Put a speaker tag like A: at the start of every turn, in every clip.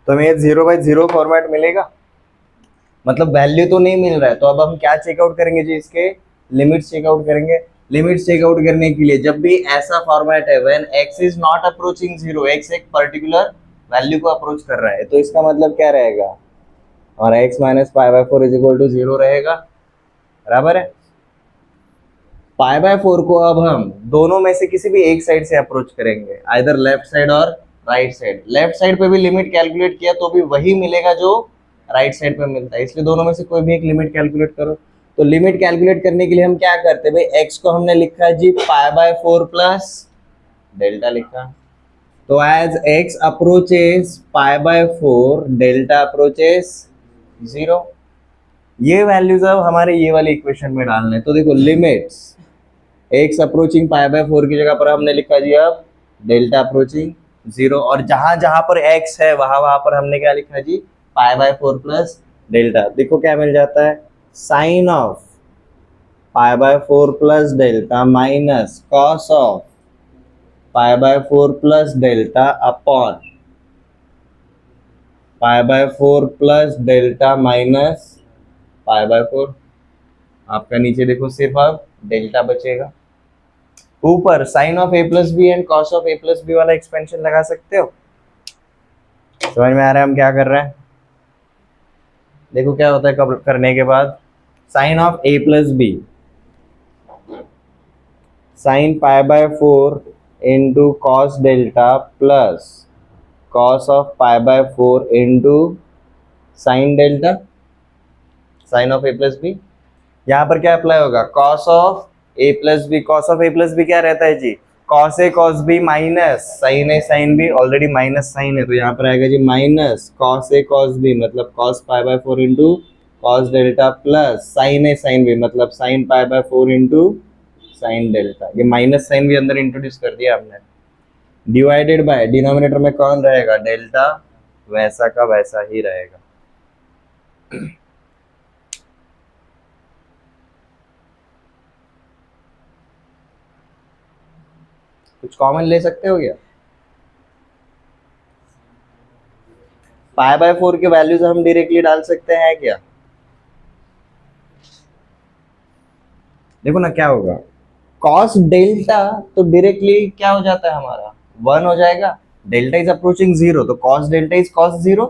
A: तो हमें 0/0 फॉर्मेट मिलेगा, मतलब वैल्यू तो नहीं मिल रहा है। तो अब हम क्या चेकआउट करेंगे जी, इसके लिमिट्स चेकआउट करेंगे। लिमिट्स चेकआउट करने के लिए जब भी ऐसा फॉर्मेट है when x is not approaching 0, x एक पर्टिकुलर वैल्यू को अप्रोच कर रहा है, तो इसका मतलब क्या रहेगा, और x minus π/4 is equal to 0 रहेगा, बराबर है। π/4 को अब हम दोनों में से किसी भी एक साइड से अप्रोच करेंगे, आइदर लेफ्ट साइड और राइट साइड। लेफ्ट साइड पे भी लिमिट कैलकुलेट किया तो भी वही मिलेगा जो राइट साइड पे मिलता है, इसलिए दोनों में से कोई भी एक लिमिट कैलकुलेट करो। तो लिमिट कैलकुलेट करने के लिए हम क्या करते हैं भाई, x को हमने लिखा है जी π/4 प्लस डेल्टा लिखा। तो as x approaches π/4 delta approaches 0। ये वैल्यूज अब हमारे ये वाले इक्वेशन में डालने, तो देखो लिमिट्स x अप्रोचिंग π/4 की जगह पर हमने लिखा जी अब डेल्टा अप्रोचिंग 0, और जहां जहां पर x है वहां वहां पर हमने क्या लिखा जी π/4 प्लस डेल्टा। देखो क्या मिल जाता है, sine of π/4 plus delta minus cos of π/4 plus delta upon π/4 plus delta minus π/4। आपका नीचे देखो सिर्फ अब डेल्टा बचेगा, ऊपर sine of a plus b and cos of a plus b वाला एक्सपेंशन लगा सकते हो। समझ में आ रहा है हम क्या कर रहे हैं। देखो क्या होता है कब करने के बाद, sine of a plus b sine π/4 into cos delta plus cos of π/4 into sine delta, sine of a plus b. यहाँ पर क्या अप्लाई होगा, cos of a plus b. Cos of a plus b क्या रहता है जी, cos ए cos b minus sine ए sine b, already minus sine है तो यहाँ पर आएगा जी माइनस कॉस ए कॉस बी मतलब cos π/4 into cos delta plus sine ए साइन बी मतलब साइन π/4 इंटू साइन डेल्टा। ये माइनस साइन भी अंदर इंट्रोड्यूस कर दिया हमने, डिवाइडेड बाय डिनोमिनेटर में कौन रहेगा, डेल्टा वैसा का वैसा ही रहेगा। कुछ कॉमन ले सकते हो क्या, π/4 के वैल्यूज हम डायरेक्टली डाल सकते हैं क्या। देखो ना क्या होगा, कॉस डेल्टा तो डायरेक्टली क्या हो जाता है हमारा 1 हो जाएगा, डेल्टा इज अप्रोचिंग 0 तो cos delta is cos 0,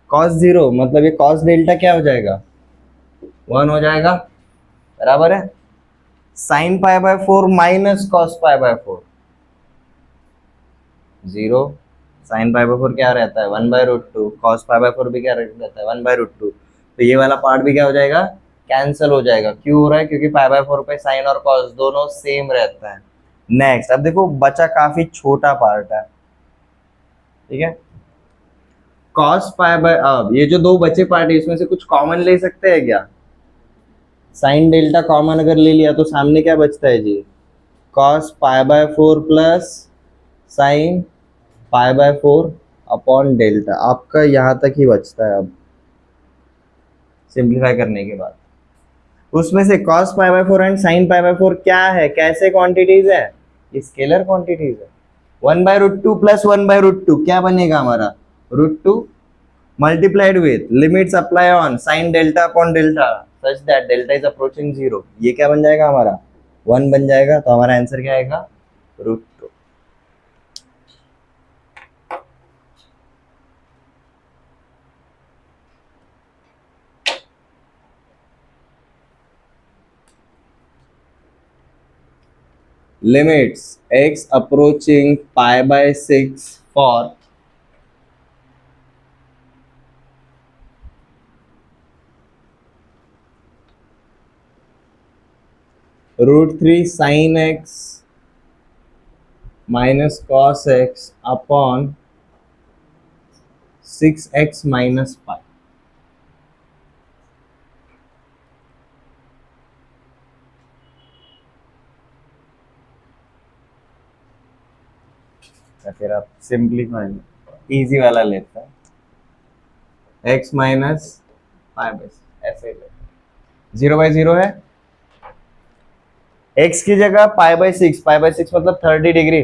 A: cos 0 मतलब ये कॉस डेल्टा क्या हो जाएगा 1 हो जाएगा, बराबर है। साइन π/4 माइनस कॉस π/4 0, साइन π/4 क्या रहता है 1/√2, कॉस π/4 भी क्या रहता है 1/√2, तो ये वाला पार्ट भी क्या हो जाएगा कैंसिल हो जाएगा। क्यों हो रहा है, क्योंकि π/4 पे साइन और कॉस दोनों सेम रहता है। नेक्स्ट अब देखो बचा काफी छोटा पार्ट है, ठीक है, कॉस अब ये जो दो बचे पार्ट है इसमें से कुछ कॉमन ले सकते हैं क्या, साइन डेल्टा कॉमन अगर ले लिया तो सामने क्या बचता है जी, cos π/4 plus sine π/4 upon delta, आपका यहाँ तक ही बचता है। अब सिंप्लीफाई करने के बाद उसमें से cos π/4 एंड sin π/4 क्या है, कैसे क्वांटिटीज है, स्केलर क्वांटिटीज है। 1/√2 प्लस 1/√2 क्या बनेगा हमारा √2 multiplied with limits apply on sign delta upon delta such that delta is approaching 0, ये क्या बन जाएगा हमारा 1 बन जाएगा। तो हमारा आंसर क्या आएगा √2। limits x approaching π/6 for √3 sin x minus cos x upon 6x minus pi। या फिर आप सिंपलीफाई इजी वाला लेते हैं x माइनस पाई ऐसे ले 0/0 है, x की जगह π/6 मतलब 30 डिग्री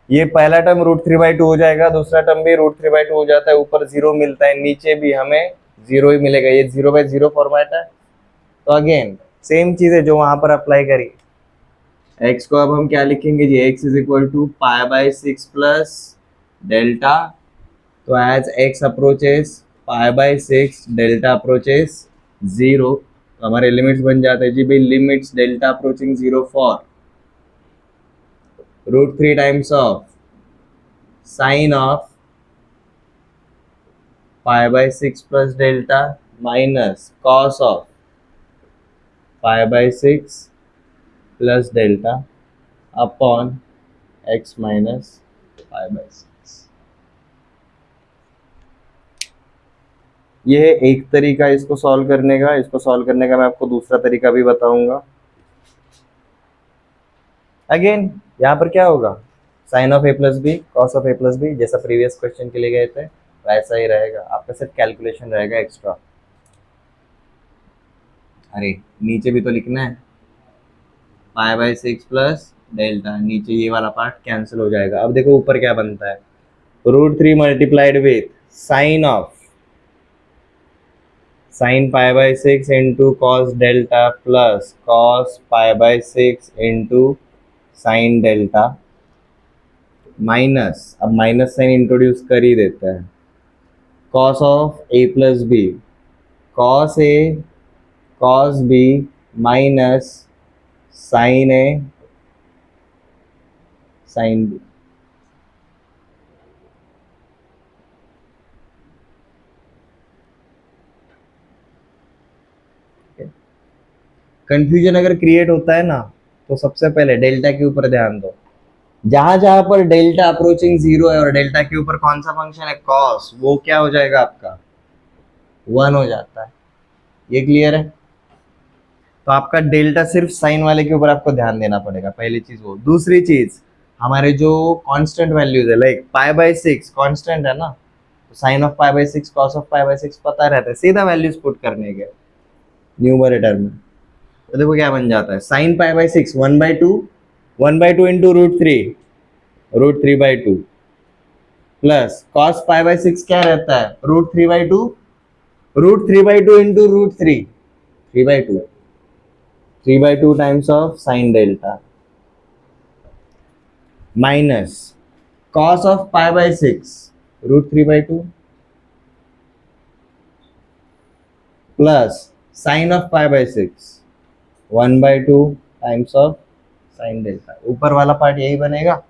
A: ये पहला टर्म √3/2 हो जाएगा, दूसरा टर्म भी √3/2 हो जाता है, ऊपर 0 मिलता है, नीचे भी हमें 0 ही मिलेगा, ये 0/0 फॉर्मेट है। तो अगेन सेम चीज है जो वहां पर अप्लाई करी। x को अब हम क्या लिखेंगे जी, x is equal to π/6 plus delta. तो as x approaches π/6 delta approaches 0, तो हमारे लिमिट्स बन जाते हैं जी भाई, limits delta approaching 0 for √3 times of sine of π/6 plus delta minus cos of π/6 plus delta upon x minus π/6। ये है एक तरीका इसको सॉल्व करने का। इसको सॉल्व करने का मैं आपको दूसरा तरीका भी बताऊंगा। अगेन यहाँ पर क्या होगा, sine of a plus b cos of a plus b, जैसा प्रीवियस क्वेश्चन के लिए गए थे वैसा ही रहेगा, आपका सिर्फ कैलकुलेशन रहेगा एक्स्ट्रा। अरे नीचे भी तो लिखना है, π/6 प्लस डेल्टा, नीचे ये वाला पार्ट कैंसिल हो जाएगा। अब देखो ऊपर क्या बनता है, √3 multiplied with sine of sin π/6 into cos delta plus cos π/6 into sine delta minus, अब माइनस साइन इंट्रोड्यूस कर ही देता है, cos of a plus b, cos a cos b minus sine a sine b। Confusion अगर create होता है ना, तो सबसे पहले डेल्टा के ऊपर ध्यान दो। जहां जहां पर डेल्टा अप्रोचिंग 0 है और डेल्टा के ऊपर कौन सा फंक्शन है कॉस, वो क्या हो जाएगा आपका 1 हो जाता है। ये क्लियर है। तो आपका डेल्टा सिर्फ साइन वाले के ऊपर आपको ध्यान देना पड़ेगा, पहली चीज वो। दूसरी चीज, हमारे जो कांस्टेंट वैल्यूज है, लाइक π/6 कांस्टेंट है ना, तो साइन ऑफ π/6 कॉस ऑफ π/6 पता रहता है, सीधा वैल्यूज पुट करने के न्यूमरेटर में। तो देखो क्या बन जाता है, साइन π/6 1/2 इंटू √3/2 प्लस कॉस π/6 क्या रहता है √3/2 into √3 3/2 3/2 times of sine delta minus cos of π/6 √3/2 plus sine of π/6 1/2 times of sine delta. ऊपर वाला पार्ट यही बनेगा,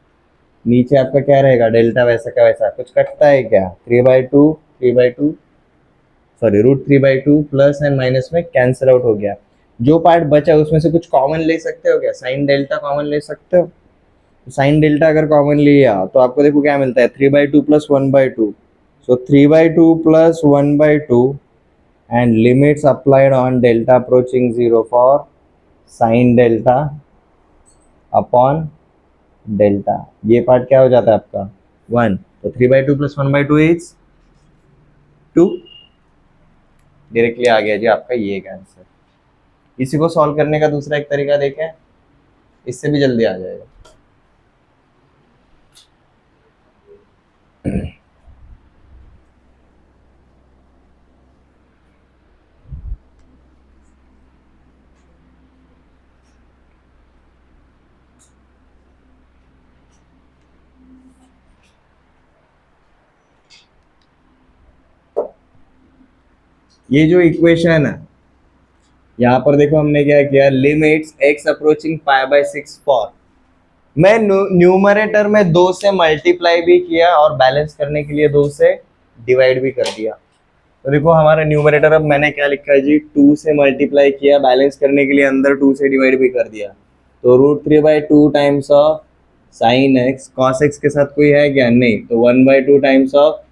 A: नीचे आपका क्या रहेगा, डेल्टा वैसा का वैसा। कुछ कटता है क्या, 3/2 सॉरी √3/2 प्लस एंड माइनस में कैंसिल आउट हो गया। जो पार्ट बचा उसमें से कुछ कॉमन ले सकते हो क्या, साइन डेल्टा कॉमन ले सकते हो। साइन डेल्टा अगर कॉमन लिया तो आपको देखो क्या मिलता है, 3/2 plus 1/2, so 3/2 plus 1/2 and limits applied on delta approaching 0 for sign delta upon delta. ये पार्ट क्या हो जाता है आपका 1, तो 3/2 प्लस 1/2 इज 2। डायरेक्टली आ गया जी आपका ये एक आंसर। इसी को सॉल्व करने का दूसरा एक तरीका देखें, इससे भी जल्दी आ जाएगा। ये जो इक्वेशन है, यहाँ पर देखो हमने क्या किया, लिमिट्स x अप्रोचिंग π/6 फॉर, मैं न्यूमरेटर में 2 से मल्टीप्लाई भी किया और बैलेंस करने के लिए 2 से डिवाइड भी कर दिया। तो देखो हमारा न्यूमरेटर अब मैंने क्या लिखा है जी, 2 से मल्टीप्लाई किया, बैलेंस करने के लिए अंदर 2 से डिवाइड भी कर दिया। तो √3/2 times of sign x, cos x के साथ कोई है क्या, नहीं, तो 1/2 टाइम्स ऑफ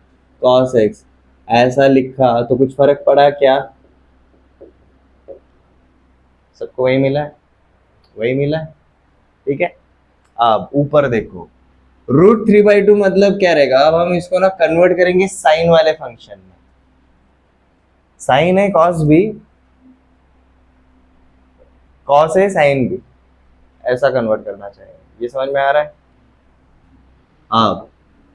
A: कॉस एक्स ऐसा लिखा। तो कुछ फर्क पड़ा क्या, सबको वही मिला है, वही मिला है, ठीक है। अब ऊपर देखो, √3/2 मतलब क्या रहेगा, अब हम इसको ना कन्वर्ट करेंगे साइन वाले फंक्शन में। साइन है कॉस बी, कॉस है साइन बी, ऐसा कन्वर्ट करना चाहिए। ये समझ में आ रहा है। अब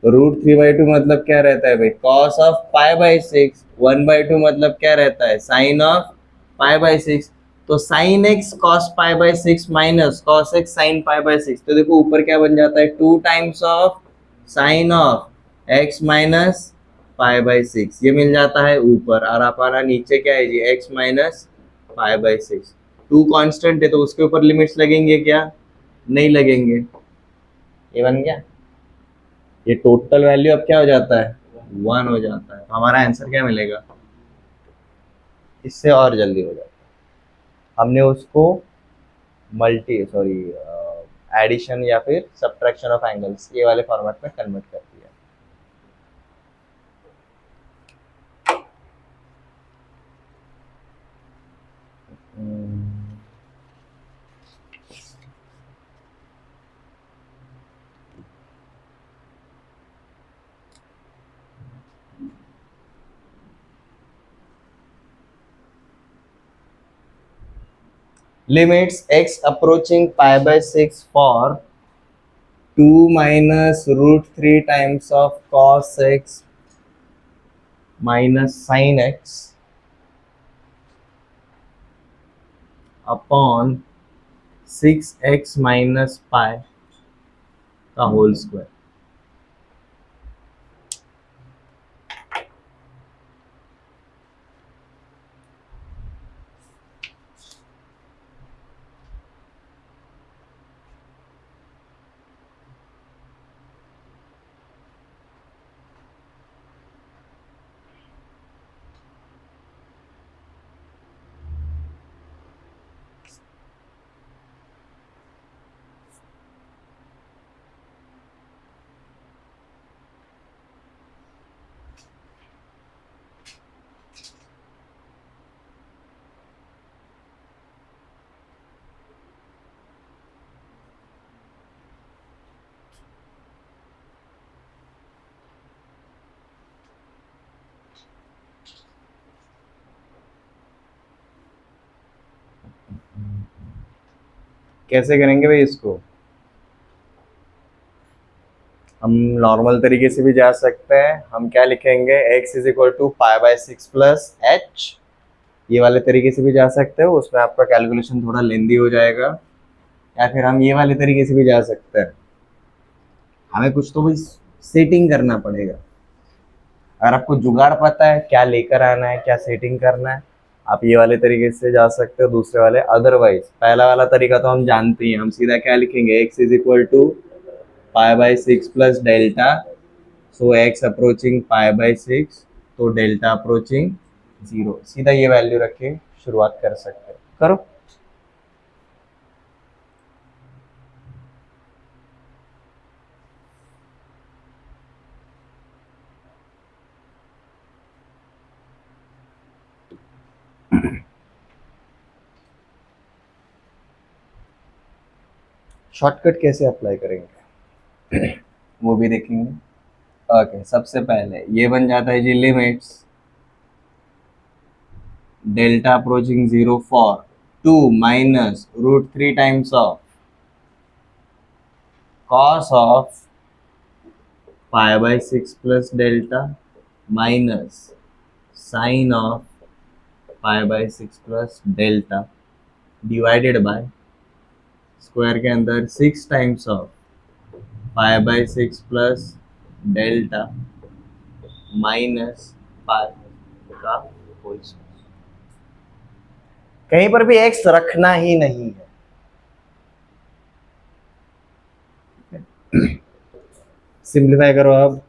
A: √3/2 मतलब क्या रहता है भाई, कॉस ऑफ π/6। 1/2 मतलब क्या रहता है, साइन ऑफ π/6। तो sine x cos π/6 minus cos x sine π/6, तो देखो ऊपर क्या बन जाता है, 2 times of sine of x minus π/6, ये मिल जाता है ऊपर। और हमारा नीचे क्या है जी, एक्स माइनस π/6। 2 कांस्टेंट है तो उसके ऊपर लिमिट्स लगेंगे क्या, नहीं लगेंगे। ये बन गया, ये टोटल वैल्यू अब क्या हो जाता है, 1 हो जाता है। तो हमारा आंसर क्या मिलेगा, इससे और जल्दी हो जाता है। हमने उसको मल्टी सॉरी एडिशन या फिर सब्ट्रैक्शन ऑफ एंगल्स ये वाले फॉर्मेट में कन्वर्ट कर दिया। Limits x approaching π/6 for 2 minus √3 times of cos x minus sin x upon 6x minus pi का होल स्क्वायर। कैसे करेंगे भाई इसको, हम नॉर्मल तरीके से भी जा सकते हैं। हम क्या लिखेंगे, x is equal to π/6 plus h, ये वाले तरीके से भी जा सकते हो, उसमें आपका कैलकुलेशन थोड़ा लेंदी हो जाएगा। या फिर हम ये वाले तरीके से भी जा सकते हैं, हमें कुछ तो भी सेटिंग करना पड़ेगा। अगर आपको जुगाड़ पता है क्या लेकर आना है, क्या सेटिंग करना है, आप ये वाले तरीके से जा सकते हो, दूसरे वाले। अदरवाइज पहला वाला तरीका तो हम जानते हैं, हम सीधा क्या लिखेंगे, x is equal to π/6 plus delta, so x approaching π/6, तो डेल्टा अप्रोचिंग 0, सीधा ये वैल्यू रख के शुरुआत कर सकते हो। करो। शॉर्टकट कैसे अप्लाई करेंगे वो भी देखेंगे। ओके, सबसे पहले ये बन जाता है जी, limits delta approaching 0 for 2 minus √3 times of cos of π/6 plus delta minus sine of π/6 plus delta divided by square के अंदर 6 times of π/6 plus delta minus pi का होल स्क्वायर। कहीं पर भी x रखना ही नहीं है। सिंप्लीफाई करो अब,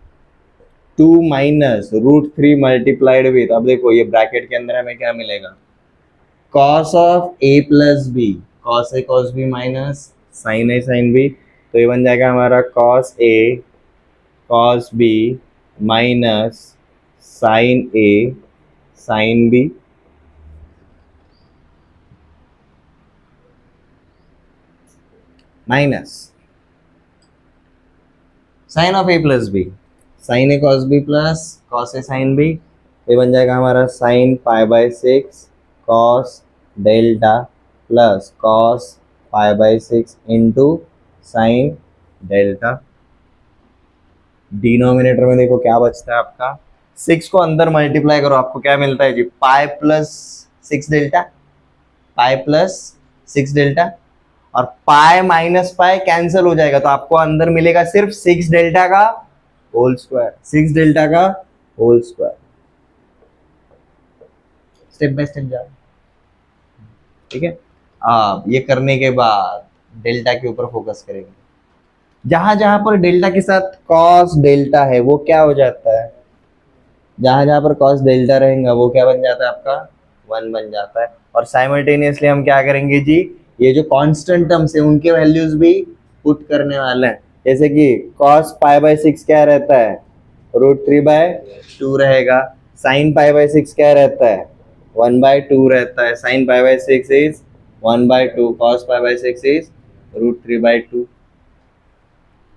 A: 2 माइनस √3 मल्टीप्लाइड विथ, अब देखो ये ब्रैकेट के अंदर हमें क्या मिलेगा, cos of a plus b, cos A cos b minus sine A sine b, तो ये बन जाएगा हमारा cos A cos b minus sine A sine b, minus sine of a plus b, sine a cos b plus cos a sine b, ये बन जाएगा हमारा sine π/6 cos delta plus cos π/6 into sine delta. Denominator में देखो क्या बचता है आपका, 6 को अंदर मल्टीप्लाई करो, आपको क्या मिलता है जी, pi plus 6 delta, pi plus 6 delta, और पाई माइनस पाई कैंसिल हो जाएगा, तो आपको अंदर मिलेगा सिर्फ 6 डेल्टा का होल स्क्वायर, 6 डेल्टा का whole square. Step by step जा, ठीक है। अब ये करने के बाद डेल्टा के ऊपर फोकस करेंगे, जहां जहां पर डेल्टा के साथ कॉस डेल्टा है वो क्या हो जाता है, जहां जहां पर कॉस डेल्टा रहेगा वो क्या बन जाता है आपका, 1 बन जाता है। और साइमल्टेनियसली हम क्या करेंगे जी, ये जो कांस्टेंट टर्म्स है उनके वैल्यूज भी पुट करने वाले हैं, जैसे कि कॉस पाई बाय 6 क्या रहता है, √3/2 रहेगा, साइन पाई बाय 6 क्या रहता है, 1/2 रहता है, sine pi by 6 is 1/2, cos pi by 6 is √3/2।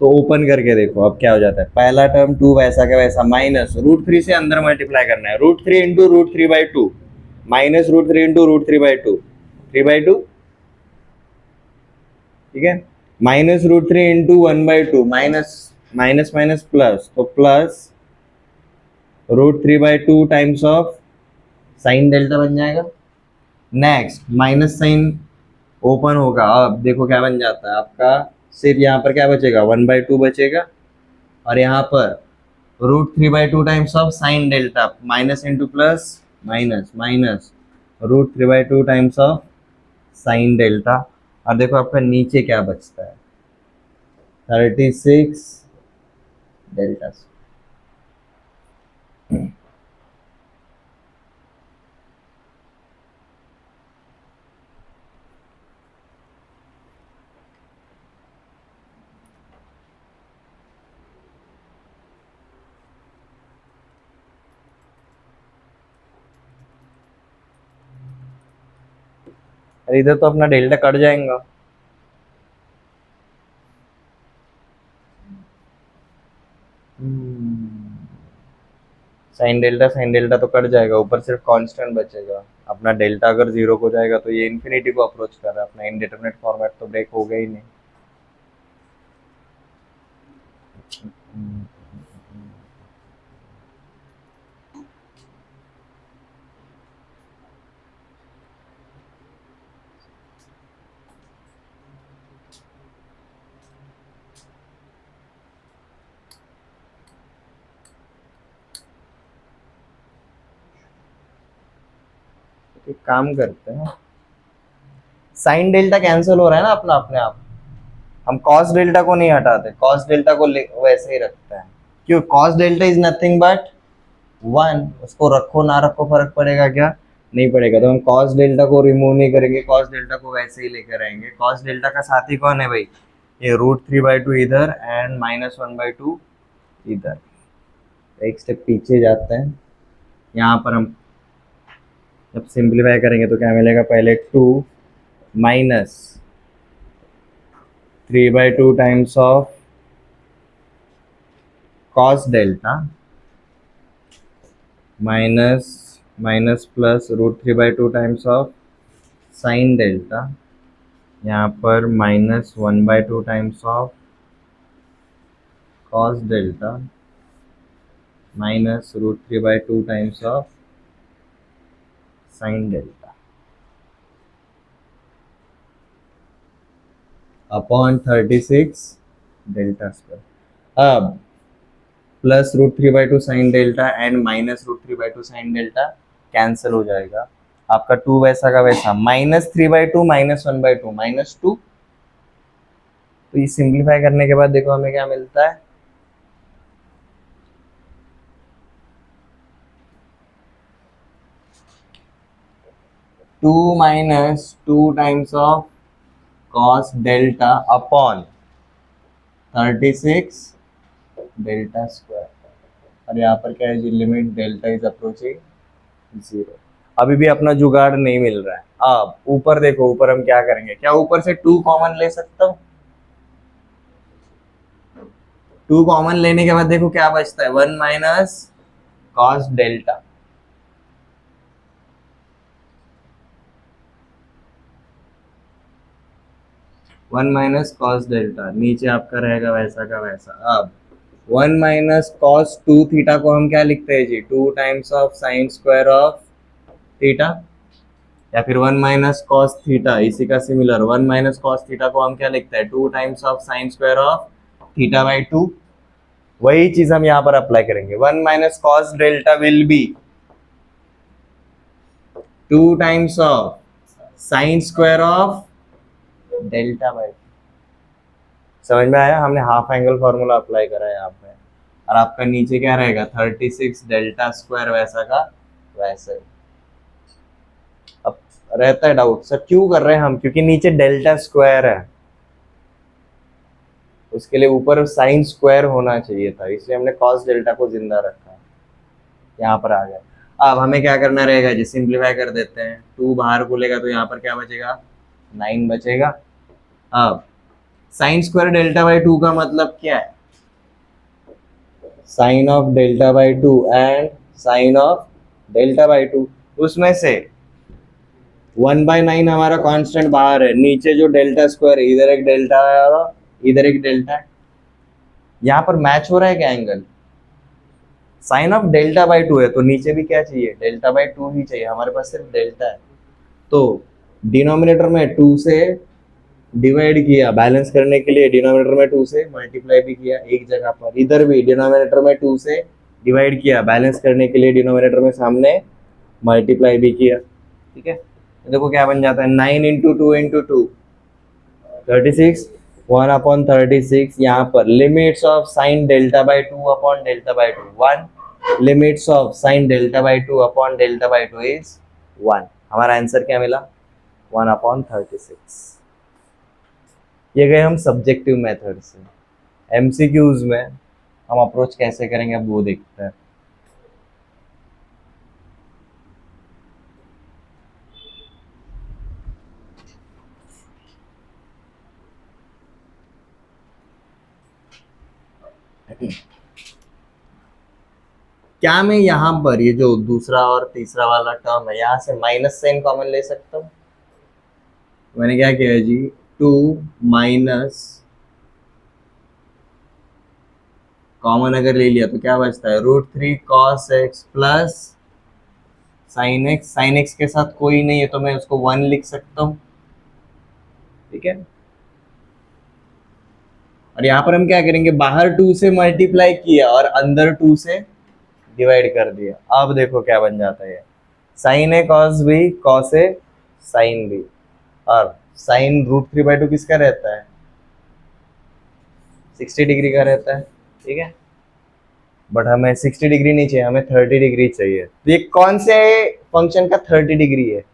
A: तो ओपन करके देखो अब क्या हो जाता है, पहला टर्म 2 वैसा का वैसा, माइनस √3 से अंदर मल्टीप्लाई करना है, √3 इंटू √3/2, माइनस √3 इंटू √3/2, 3/2, ठीक है, minus √3 into 1/2, minus minus minus plus, तो plus √3/2 times of sine delta बन जाएगा। नेक्स्ट माइनस साइन ओपन होगा, अब देखो क्या बन जाता है आपका, सिर्फ यहाँ पर क्या बचेगा, 1/2 बचेगा, और यहाँ पर √3/2 times of sine delta, minus into plus, minus minus √3/2 times of sine delta, और देखो आपका नीचे क्या बचता है, 36 डेल्टा। अरे इधर तो अपना डेल्टा कट जाएगा, साइन डेल्टा तो कट जाएगा, ऊपर सिर्फ कांस्टेंट बचेगा, अपना डेल्टा अगर जीरो हो जाएगा तो ये इन्फिनिटी को अप्रोच कर रहा है, अपना इनडिटरमिनेट फॉर्मेट तो ब्रेक हो गया ही नहीं। एक काम करते हैं, साइन डेल्टा कैंसिल हो रहा है ना अपना अपने आप, हम कॉस डेल्टा को नहीं हटाते, कॉस डेल्टा को वैसे ही रखते हैं, क्यों, cos delta is nothing but 1, उसको रखो ना रखो फर्क पड़ेगा क्या, नहीं पड़ेगा, तो हम कॉस डेल्टा को रिमूव नहीं करेंगे, कॉस डेल्टा को वैसे ही लेकर आएंगे, कॉस डेल्टा का साथी कौन है भाई, ये √3/2 इधर एंड -1/2 इधर। एक स्टेप पीछे जाते हैं, यहाँ पर हम जब सिंप्लीफाई करेंगे तो क्या मिलेगा, पहले 2 minus 3/2 times of cos delta, minus minus plus √3/2 times of sine delta, यहाँ पर -1/2 times of cos delta, minus √3/2 times of sine delta upon 36 delta square. अब plus √3/2 sine delta and minus √3/2 sine delta cancel हो जाएगा, आपका 2 वैसा का वैसा, -3/2 -1/2 -2, तो ये सिंप्लीफाई करने के बाद देखो हमें क्या मिलता है, 2 -2 times of cos delta upon 36 delta square, और यहाँ पर क्या है जी, लिमिट डेल्टा इज अप्रोचिंग 0। अभी भी अपना जुगाड़ नहीं मिल रहा है, अब ऊपर देखो, ऊपर हम क्या करेंगे, क्या ऊपर से 2 कॉमन ले सकता हूँ, 2 कॉमन लेने के बाद देखो क्या बचता है, 1 minus cos delta, 1 minus cos delta, नीचे आपका रहेगा वैसा का वैसा। अब one minus cos two theta को हम क्या लिखते हैं जी, two times of sine square of theta, या फिर वन माइनस कॉस थीटा, इसी का similar one minus cos theta को हम क्या लिखते हैं, two times of sine square of theta by two. वही चीज हम यहाँ पर अप्लाई करेंगे, one minus cos delta will be to times of sine square of delta by. समझ में आया, हमने हाफ एंगल फॉर्मूला अप्लाई करा है यहाँ पे। और आपका नीचे क्या रहेगा, 36 डेल्टा स्क्वायर वैसा का वैसे। अब रहता है डाउट, सर क्यों कर रहे हैं हम, क्योंकि नीचे डेल्टा स्क्वायर है, उसके लिए ऊपर साइन स्क्वायर होना चाहिए था, इसलिए हमने कॉस डेल्टा को जिंदा रखा, यहाँ पर आ गया। अब हमें क्या करना रहेगा जी, सिंप्लीफाई कर देते हैं, टू बाहर खोलेगा तो यहाँ पर क्या बचेगा, 9 बचेगा। अब sine square delta by two का मतलब क्या है, sine of delta by two and sine of delta by two. उसमें से 1/9 हमारा कांस्टेंट बाहर है, नीचे जो डेल्टा स्क्वायर है, इधर एक डेल्टा है और इधर एक डेल्टा है। यहाँ पर मैच हो रहा है क्या angle, sine of delta by two है तो नीचे भी क्या चाहिए, डेल्टा बाई टू ही चाहिए, हमारे पास सिर्फ डेल्टा है। तो डिनोमिनेटर में 2 से डिवाइड किया, बैलेंस करने के लिए डिनोमिनेटर में 2 से मल्टीप्लाई भी किया एक जगह पर, इधर भी डिनोमिनेटर में 2 से डिवाइड किया, बैलेंस करने के लिए डिनोमिनेटर में सामने मल्टीप्लाई भी किया। ठीक है, तो देखो क्या बन जाता है, 9 इंटू टू इंटू टू 36, 1/36। यहाँ पर limits of sine delta by two upon delta by to 1, limits of sine delta by two upon delta by two is 1। हमारा आंसर क्या मिला, 1/36। ये गए हम सब्जेक्टिव मेथड से। एमसीक्यूज में हम अप्रोच कैसे करेंगे अब वो देखते हैं। क्या मैं यहाँ पर ये जो दूसरा और तीसरा वाला टर्म है, यहाँ से माइनस साइन कॉमन ले सकता हूँ। मैंने क्या किया जी, 2 माइनस कॉमन अगर ले लिया तो क्या बचता है, √3 cos x plus sine x. Sine x के साथ कोई नहीं है तो मैं उसको 1 लिख सकता हूँ। ठीक है, और यहाँ पर हम क्या करेंगे, बाहर 2 से मल्टीप्लाई किया और अंदर 2 से डिवाइड कर दिया। अब देखो क्या बन जाता है, sign a cos B, cos a sine B. और साइन √3/2 किसका रहता है, 60 डिग्री का रहता है। ठीक है, बट हमें 60 डिग्री नहीं चाहिए, हमें 30 डिग्री चाहिए। तो ये कौन से फंक्शन का 30 डिग्री है,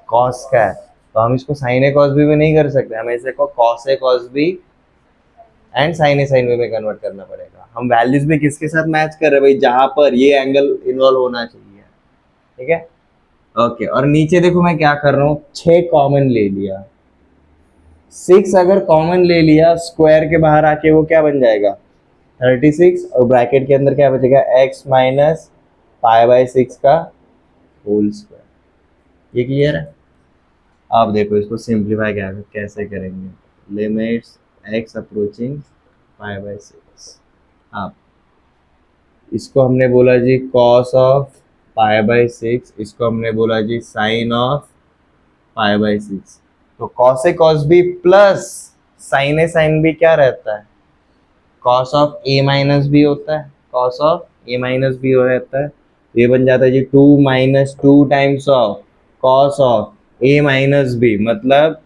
A: कॉस का है, तो हम इसको साइन ए कॉस बी में नहीं कर सकते, हमें इसे को cos A cos B and sine A sine B में कन्वर्ट करना पड़ेगा। हम वैल्यूज भी किसके साथ मैच कर रहे हैं भाई, जहां पर ये एंगल इन्वॉल्व होना चाहिए। ठीक है, ओके। और नीचे देखो मैं क्या कर रहा हूँ, 6 कॉमन ले लिया, 6 अगर कॉमन ले लिया स्क्वायर के बाहर आके वो क्या बन जाएगा, 36, और ब्रैकेट के अंदर क्या बचेगा, x माइनस π/6 का होल स्क्वायर। ये क्लियर है। आप देखो इसको सिंप्लीफाई क्या कैसे करेंगे, लिमिट्स x अप्रोचिंग π/6। आप इसको हमने बोला जी कॉस ऑफ π/6, इसको हमने बोला जी साइन ऑफ π/6। तो कॉस ए कॉस बी प्लस साइन ए साइन बी क्या रहता है, cos of a minus b होता है, cos of a minus b हो रहता है। तो ये बन जाता है जी 2 - 2 times of cos of a minus b, मतलब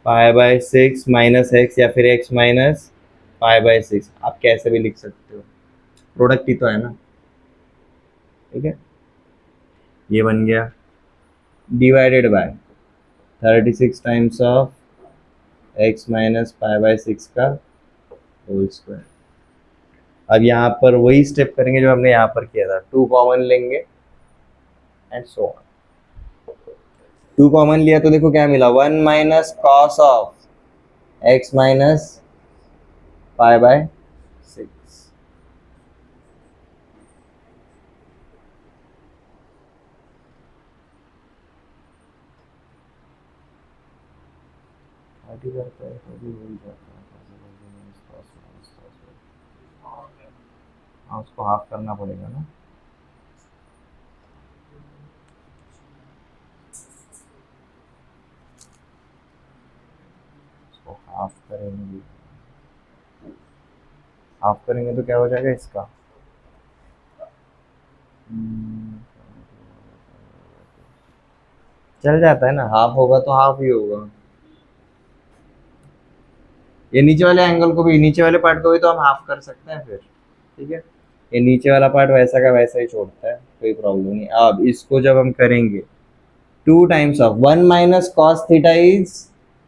A: π/6 माइनस एक्स, या फिर x माइनस π/6, आप कैसे भी लिख सकते हो, प्रोडक्ट ही तो है ना। ठीक है, ये बन गया divided by 36 times of x minus π/6 का होल स्क्वायर। अब यहाँ पर वही स्टेप करेंगे जो हमने यहाँ पर किया था, 2 कॉमन लेंगे एंड सो ऑन। 2 कॉमन लिया तो देखो क्या मिला, 1 minus cos of x minus π/6। करता है तो भी भूल जाता है। हाँ उसको हाफ करना पड़ेगा ना। उसको हाफ करेंगे, हाफ करेंगे तो क्या हो जाएगा इसका, चल जाता है ना, हाफ होगा तो हाफ ही होगा। ये नीचे वाले एंगल को भी, नीचे वाले पार्ट को भी तो हम हाफ कर सकते हैं फिर, ठीक है। ये नीचे वाला पार्ट वैसा का वैसा ही छोड़ता है, कोई प्रॉब्लम नहीं। अब इसको जब हम करेंगे, two times of one minus cos theta is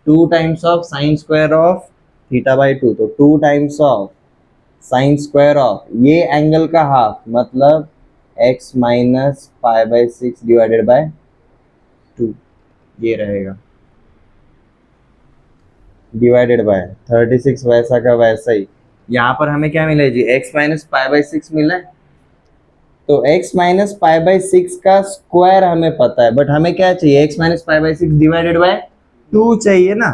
A: two times of sine square of theta by two, तो two times of sine square of ये एंगल का हाफ, मतलब x minus pi by six divided by two, ये रहेगा divided by 36, वैसा का वैसा ही। यहाँ पर हमें क्या मिला है जी, x minus pi by six मिला है, तो x minus pi by six का स्क्वायर हमें पता है, बट हमें क्या चाहिए, x minus pi by six divided by to चाहिए ना।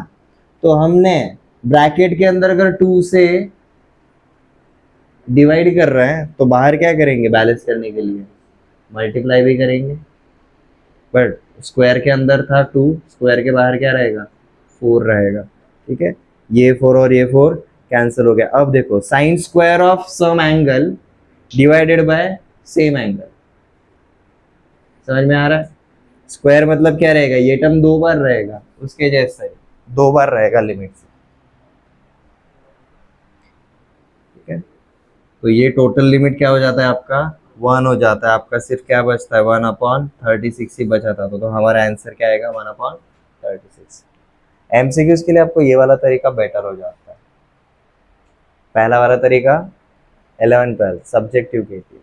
A: तो हमने ब्रैकेट के अंदर अगर टू से डिवाइड कर रहे हैं तो बाहर क्या करेंगे, बैलेंस करने के लिए मल्टीप्लाई भी करेंगे, बट स्क्वायर के अंदर था टू, स्क्वायर के बाहर क्या रहेगा, फोर रहेगा, ठीक है। ये फोर और ये फोर कैंसिल हो गया। अब देखो sine square of sum angle divided by same angle, समझ में आ रहा है। स्क्वायर मतलब क्या रहेगा, ये टर्म दो बार रहेगा उसके जैसा ही, दो बार रहेगा लिमिट से, ठीक है। तो ये टोटल लिमिट क्या हो जाता है आपका, वन हो जाता है आपका, सिर्फ क्या बचता है, वन अपॉन 36 ही बचा था, तो हमारा आंसर क्या आएगा, वन अपॉन 36। एमसीक्यूज के लिए आपको ये वाला तरीका बेटर हो जाता है, पहला वाला तरीका 11 12 सब्जेक्टिव के लिए।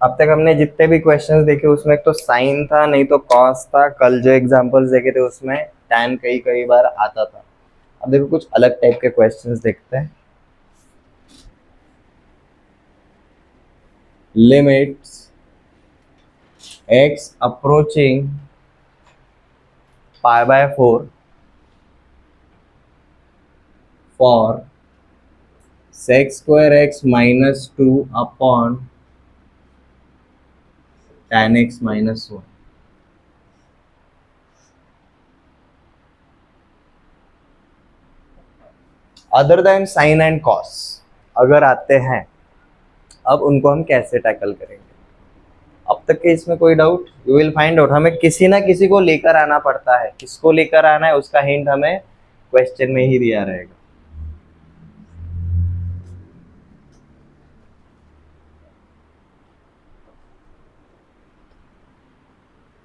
A: अब तक हमने जितने भी क्वेश्चंस देखे उसमें एक तो साइन था, नहीं तो कॉस था, कल जो एग्जांपल्स देखे थे उसमें टैन कई कई बार आता था। अब देखो कुछ अलग टाइप के क्वेश्चंस देखते हैं। Limits x approaching pi by four for sec square x minus two upon tan x minus one. Other than sine and cos अगर आते हैं, अब उनको हम कैसे टैकल करेंगे। अब तक के इसमें कोई doubt, you will find out, हमें किसी ना किसी को लेकर आना पड़ता है, किसको लेकर आना है उसका हिंट हमें क्वेश्चन में ही दिया रहेगा।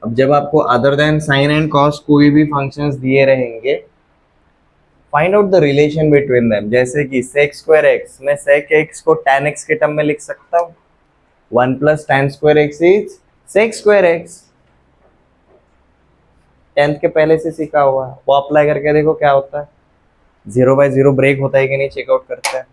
A: अब जब आपको other than sine and cos कोई भी फंक्शंस दिए रहेंगे, find out the relation between them. जैसे कि sec स्क्वायर एक्स, मैं sec x को tan x के टर्म में लिख सकता हूँ, one plus tan square x is sec square x, 10th के पहले से सीखा हुआ है, वो अप्लाई करके देखो क्या होता है, जीरो बाय जीरो ब्रेक होता है कि नहीं, चेकआउट करते हैं।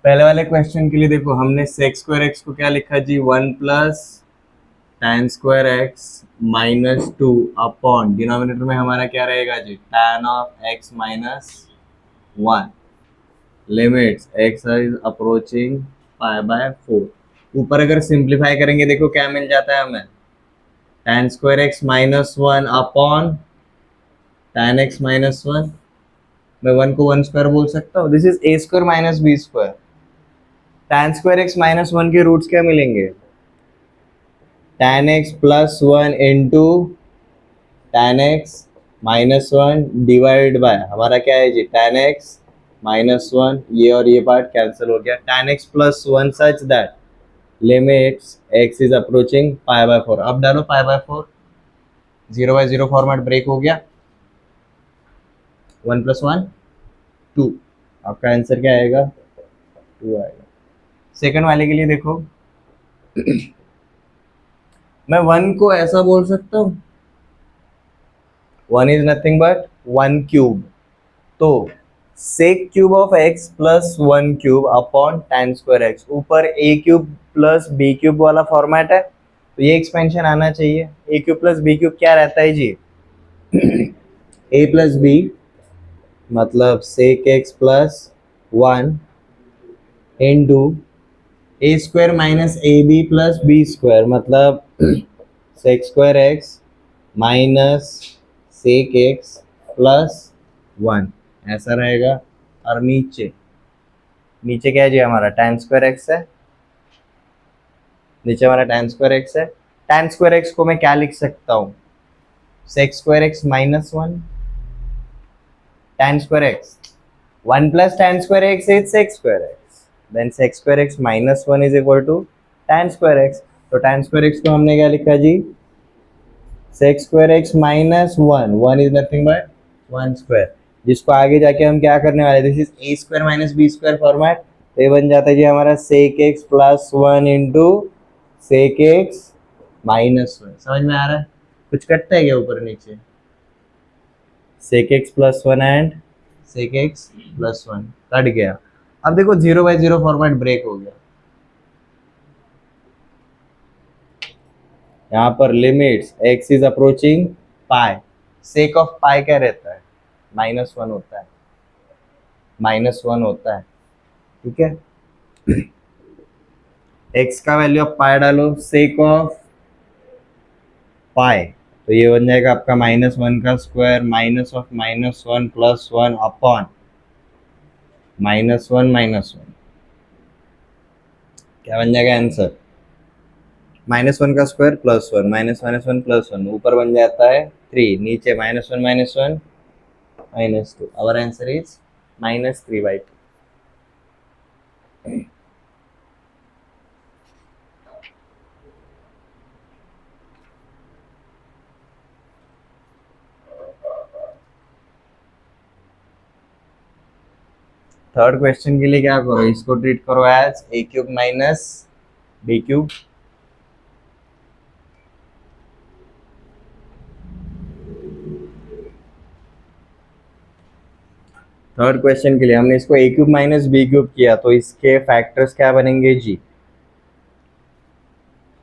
A: पहले वाले क्वेश्चन के लिए देखो हमने सेक स्क्वायर एक्स को क्या लिखा जी, 1 + tan square x -2 upon denominator में हमारा क्या रहेगा जी, tan of x -1 limits x is approaching π/4। ऊपर अगर सिंप्लीफाई करेंगे देखो क्या मिल जाता है हमें, tan square x -1 upon tan x -1, मैं 1 को 1 स्क्वायर बोल सकता हूँ, this is a square minus b square. tan square x -1 के रूट्स क्या मिलेंगे, tan x +1 into tan x -1 divide by हमारा क्या है जी, tan x -1, ये और ये पार्ट कैंसिल हो गया, tan x +1 such that limits x is approaching π/4। अब डालो π/4, 0/0 फॉर्मेट ब्रेक हो गया, 1 + 1 2, आपका आंसर क्या आएगा, 2 आएगा। सेकंड वाले के लिए देखो मैं 1 को ऐसा बोल सकता हूँ, 1 इज नथिंग बट 1 क्यूब, तो sec cube of x plus 1 cube upon tan square x, ऊपर a cube plus b cube वाला फॉर्मेट है, तो ये एक्सपेंशन आना चाहिए। a cube plus b cube क्या रहता है जी, a प्लस b मतलब sec x plus 1 into a square minus a b plus b square, मतलब sec square x minus sec x plus 1, ऐसा रहेगा। और नीचे नीचे क्या है जी हमारा tan स्क्वायर एक्स है, नीचे हमारा tan स्क्वायर एक्स है। tan स्क्वायर एक्स को मैं क्या लिख सकता हूँ, sec square x -1 tan square x 1 + tan square x is sec square x, then sec square x -1 is equal to tan square x. तो tan स्क्वायर एक्स को हमने क्या लिखा जी, sec square x -1, 1 is nothing but 1 square, जिसको आगे जाके हम क्या करने वाले, this is a square minus b square format, तो ये बन जाता है जी हमारा sec x plus 1 into sec x -1। समझ में आ रहा है, कुछ कटता है क्या ऊपर नीचे, sec x plus 1 and sec x plus 1 cut गया। अब देखो 0/0 फॉर्मेट ब्रेक हो गया, यहाँ पर limits x is approaching pi, sec of pi क्या रहता है, -1 होता है, -1 होता है, ठीक है। x का वैल्यू आप पाई डालो, सेक ऑफ पाई, तो ये बन जाएगा आपका -1 का स्क्वायर माइनस ऑफ -1 + 1 अपॉन -1 क्या बन जाएगा आंसर, -1 का स्क्वायर प्लस 1 -1 प्लस 1, ऊपर बन जाता है 3, नीचे -1 -2, our answer is -3/2। Third question के लिए क्या करो, इसको ट्रीट करो as a³ minus b³। Third question के लिए हमने इसको a³ माइनस b³ किया, तो इसके फैक्टर्स क्या बनेंगे जी,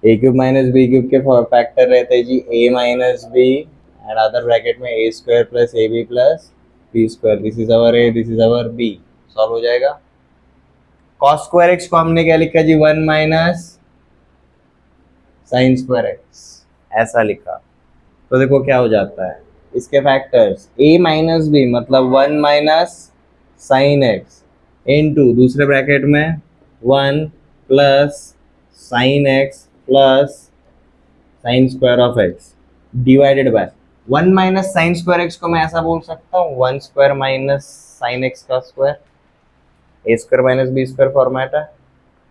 A: a³ माइनस b³ के फैक्टर रहते हैं जी a minus b and other bracket में a square plus ab plus b square, this is our a, this is our b, solve हो जाएगा। cos स्क्वायर एक्स को हमने क्या लिखा जी, 1 माइनस साइन स्क्वायर एक्स, ऐसा लिखा, तो देखो क्या हो जाता है, इसके फैक्टर्स a माइनस b मतलब 1 माइनस साइन एक्स इंटू दूसरे ब्रैकेट में 1 plus sine x plus sine square of x divided by 1 minus sine square x को मैं ऐसा बोल सकता हूँ 1 स्क्वायर माइनस साइन एक्स का square, a square minus b square format है,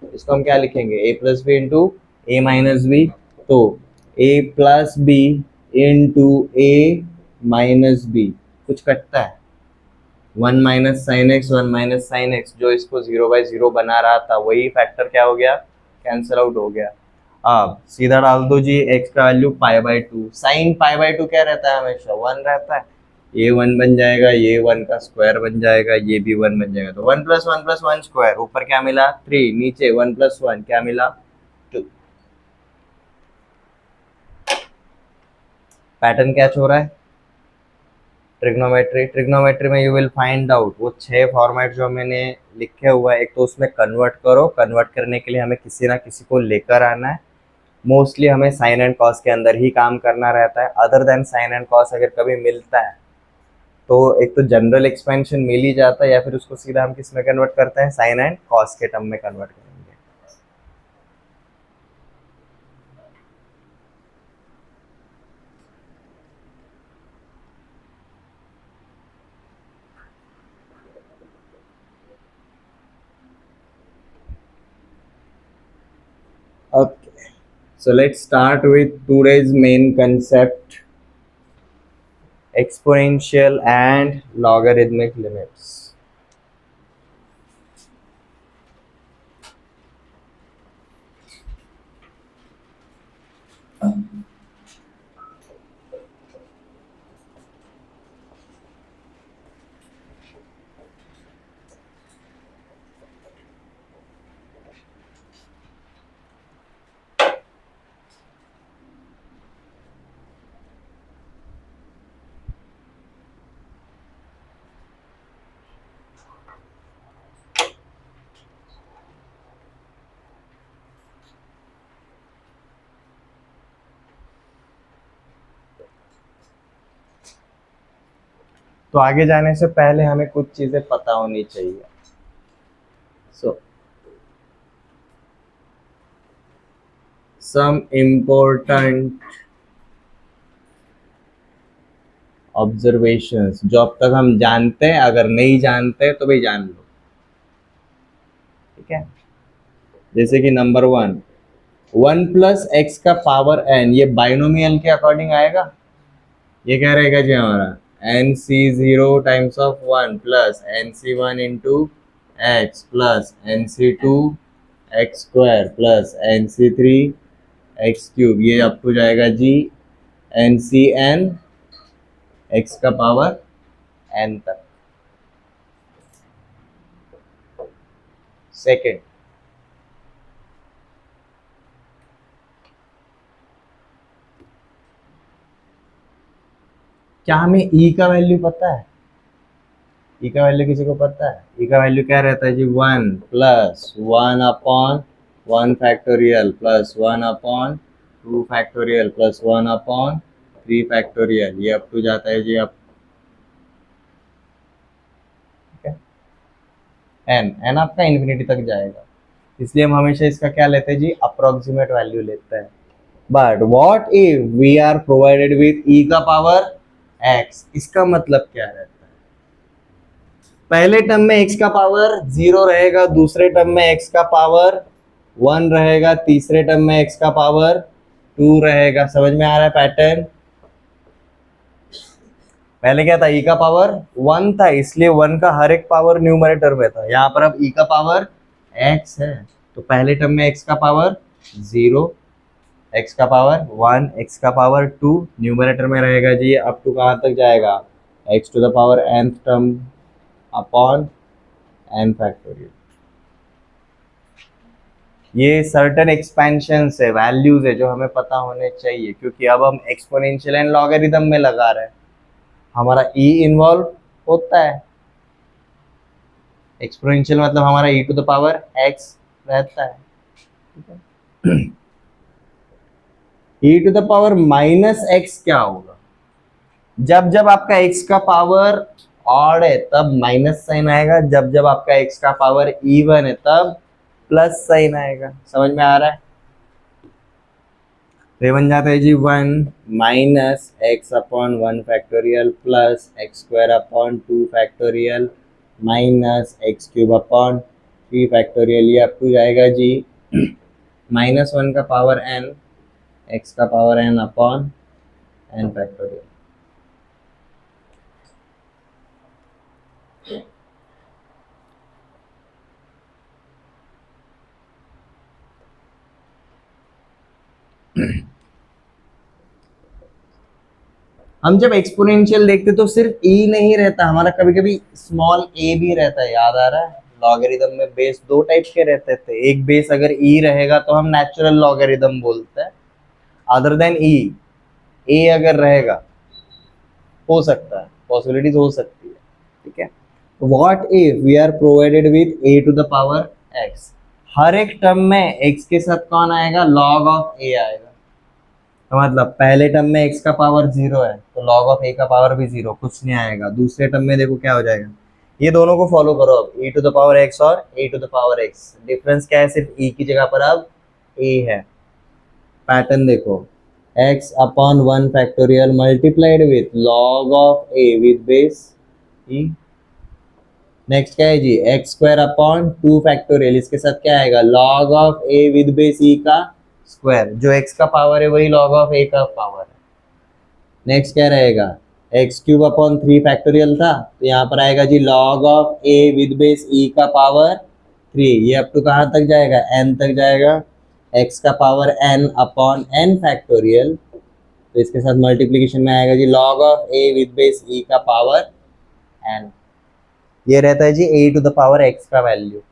A: इसको हम क्या लिखेंगे, a plus b into a minus b, तो a plus b into a minus b, कुछ कटता है, 1 minus sine x 1 minus sine x, जो इसको 0/0 बना रहा था वही फैक्टर क्या हो गया, कैंसिल आउट हो गया। अब सीधा डाल दो जी x का वैल्यू π/2, साइन π/2 क्या रहता है, हमेशा 1 रहता है, ये 1 बन जाएगा, ये 1 का स्क्वायर बन जाएगा, ये भी 1 बन जाएगा। तो 1 प्लस 1 स्क्वायर, ऊपर क्या मिला 3, नीचे 1 प्लस 1 क्या मिला 2। पैटर्न क्या हो रहा है, ट्रिग्नोमेट्री। ट्रिग्नोमेट्री में यू विल फाइंड आउट वो 6 फॉर्मेट जो मैंने लिखे हुआ है, एक तो उसमें कन्वर्ट करो, कन्वर्ट करने के लिए हमें किसी ना किसी को लेकर आना है। मोस्टली हमें साइन एंड कॉस के अंदर ही काम करना रहता है। Other than sine and cos अगर कभी मिलता है तो एक तो जनरल एक्सपेंशन मिल ही जाता है, या फिर उसको सीधा हम किस में कन्वर्ट करते हैं, साइन एंड कॉस के टर्म में कन्वर्ट करेंगे। Okay, so let's start with today's main concept, exponential and logarithmic limits. तो आगे जाने से पहले हमें कुछ चीजें पता होनी चाहिए। So some important ऑब्जर्वेशंस जो अब तक हम जानते हैं, अगर नहीं जानते तो भी जान लो, ठीक है। जैसे कि नंबर 1, 1 प्लस एक्स का पावर n, ये बाइनोमियल के अकॉर्डिंग आएगा। ये क्या रहेगा जी हमारा n C zero times of 1 plus n C one into x plus n C two x square plus n C three x cube, ये अप हो जाएगा जी एन सी एन एक्स का पावर एन तक। सेकेंड, क्या हमें ई का value पता है? ई का वैल्यू किसी को पता है? ई का वैल्यू क्या रहता है जी 1 plus 1 upon 1 factorial plus 1 upon 2 factorial plus 1 upon 3 factorial, ये अप टू जाता है जी अब एन, एन आपका इन्फिनिटी तक जाएगा। इसलिए हम हमेशा इसका क्या लेते हैं जी, अप्रोक्सीमेट वैल्यू लेते हैं। But what if we are provided with e का पावर एक्स, इसका मतलब क्या रहता है? पहले टर्म में x का पावर 0 रहेगा, दूसरे टर्म में x का पावर 1 रहेगा, तीसरे टर्म में x का पावर 2 रहेगा। समझ में आ रहा है पैटर्न? पहले क्या था, e का पावर 1 था, इसलिए 1 का हर एक पावर न्यूमरेटर में था। यहाँ पर अब e का पावर x है, तो पहले टर्म में x का पावर 0, x का पावर 1, x का पावर 2 न्यूमरेटर में रहेगा जी। अप टू कहाँ तक जाएगा, x to the power nth term upon n factorial. ये सर्टेन एक्सपेंशंस है, वैल्यूज है जो हमें पता होने चाहिए, क्योंकि अब हम एक्सपोनेंशियल एंड लॉगरिथम में लगा रहे हैं, हमारा ई इन्वॉल्व होता है। एक्सपोनेंशियल मतलब हमारा e to the power x रहता है, e to the power minus x क्या होगा, जब जब आपका एक्स का पावर ऑड है तब माइनस साइन आएगा, जब जब आपका एक्स का पावर इवन है तब प्लस साइन आएगा। समझ में आ रहा है? तो ये बन जाता है जी 1 minus x upon 1 factorial plus x square upon 2 factorial minus x cube upon 3 factorial, ये अप टू जाएगा जी -1 का पावर n, एक्स का power n upon n factorial. हम जब एक्सपोनेंशियल देखते तो सिर्फ ई नहीं रहता, हमारा कभी कभी स्मॉल ए भी रहता है, याद आ रहा है? लॉगरिदम में बेस दो टाइप के रहते थे, एक बेस अगर ई रहेगा तो हम नेचुरल लॉगरिदम बोलते हैं, अदर देन ई, ए अगर रहेगा हो सकता है, पॉसिबिलिटीज हो सकती है, ठीक है। What if we are provided with a to the power x, हर एक टर्म में एक्स के साथ कौन आएगा? लॉग ऑफ ए आएगा। तो मतलब पहले टर्म में x का पावर 0 है तो log ऑफ a का पावर भी 0, कुछ नहीं आएगा। दूसरे टर्म में देखो क्या हो जाएगा, ये दोनों को फॉलो करो अब, e to the power x और a to the power x, difference क्या है? सिर्फ e की जगह पर अब a है। पैटर्न देखो, x upon 1 factorial multiplied with log of a with base e। Next क्या है जी? एक्स स्क्वायर अपॉन 2 फैक्टोरियल, इसके साथ क्या आएगा? Log of a with base e का स्क्वायर, जो x का पावर है वही लॉग ऑफ a का पावर है। नेक्स्ट क्या रहेगा? एक्स क्यूब अपॉन 3 फैक्टोरियल था तो यहाँ पर आएगा जी log of a with base e का पावर 3, ये अप टू कहाँ तक जाएगा? n तक जाएगा। x का power n upon n factorial, तो इसके साथ मल्टीप्लीकेशन में आएगा जी log of a with base e का पावर n, ये रहता है जी a to the power x का वैल्यू।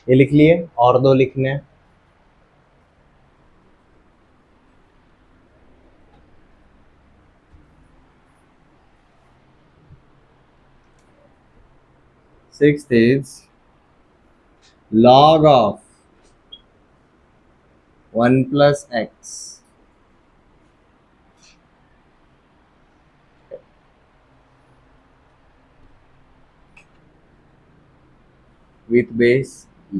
A: ये लिख लिए, और दो लिखने हैं। Sixth is log of 1 plus x with base e।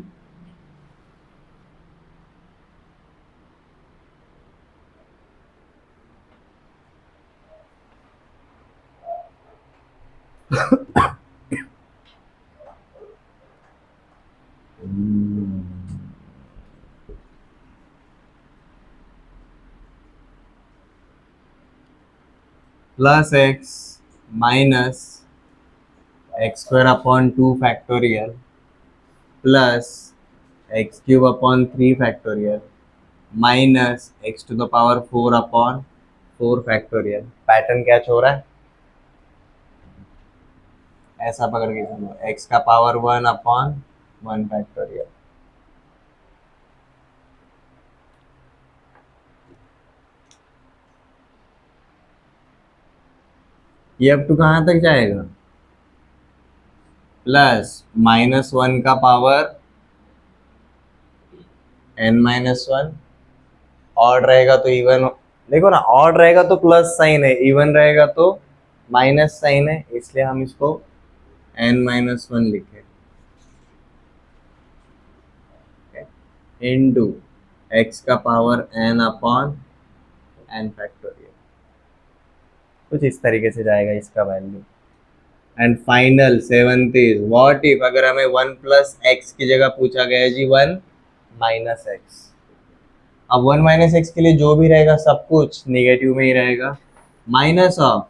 A: Plus x minus x square upon 2 factorial plus x cube upon 3 factorial minus x to the power 4 upon 4 factorial. Pattern क्या छोड़ रहा है? ऐसा पकड़ के चलो, एक्स का पावर 1 अपॉन 1 फैक्टोरियल, ये अप टू कहाँ तक जाएगा? प्लस -1 का पावर n-1, ऑड रहेगा तो इवन, देखो ना, ऑड रहेगा तो प्लस साइन है, इवन रहेगा तो माइनस साइन है, इसलिए हम इसको n-1 लिखे इनटू एक्स का power n upon n factorial, कुछ इस तरीके से जाएगा इसका value. And final seventh is what if, अगर हमें 1 प्लस एक्स की जगह पूछा गया है जी 1 माइनस एक्स। अब 1 माइनस एक्स के लिए जो भी रहेगा सब कुछ निगेटिव में ही रहेगा। Minus of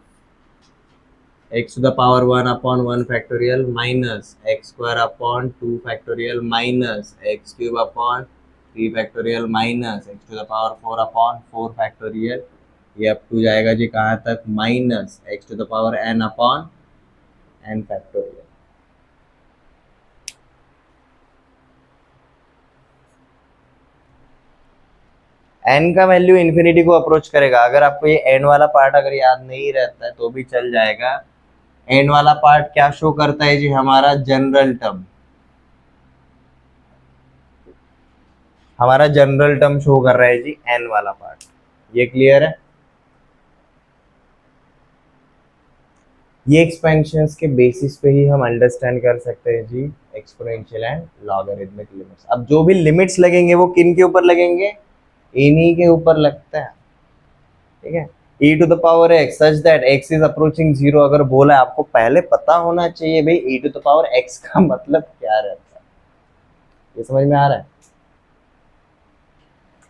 A: x to the power 1 upon 1 factorial minus x square upon 2 factorial minus x cube upon 3 factorial minus x to the power 4 upon 4 factorial, ये अप टू जाएगा जी कहाँ तक? Minus x to the power n upon n factorial. n का value infinity को approach करेगा। अगर आपको ये n वाला पार्ट अगर याद नहीं रहता है तो भी चल जाएगा। n वाला पार्ट क्या शो करता है जी? हमारा जनरल टर्म, हमारा जनरल टर्म शो कर रहा है जी n वाला पार्ट। ये क्लियर है? ये एक्सपेंशंस के बेसिस पे ही हम अंडरस्टैंड कर सकते हैं जी एक्सपोनेंशियल एंड लॉगरिथमिक लिमिट्स। अब जो भी लिमिट्स लगेंगे वो किन के ऊपर लगेंगे? इन्हीं के ऊपर लगता है, ठीक है। e to the power x such that x is approaching 0 अगर बोला है, आपको पहले पता होना चाहिए भाई e to the power x का मतलब क्या रहता है। ये समझ में आ रहा है?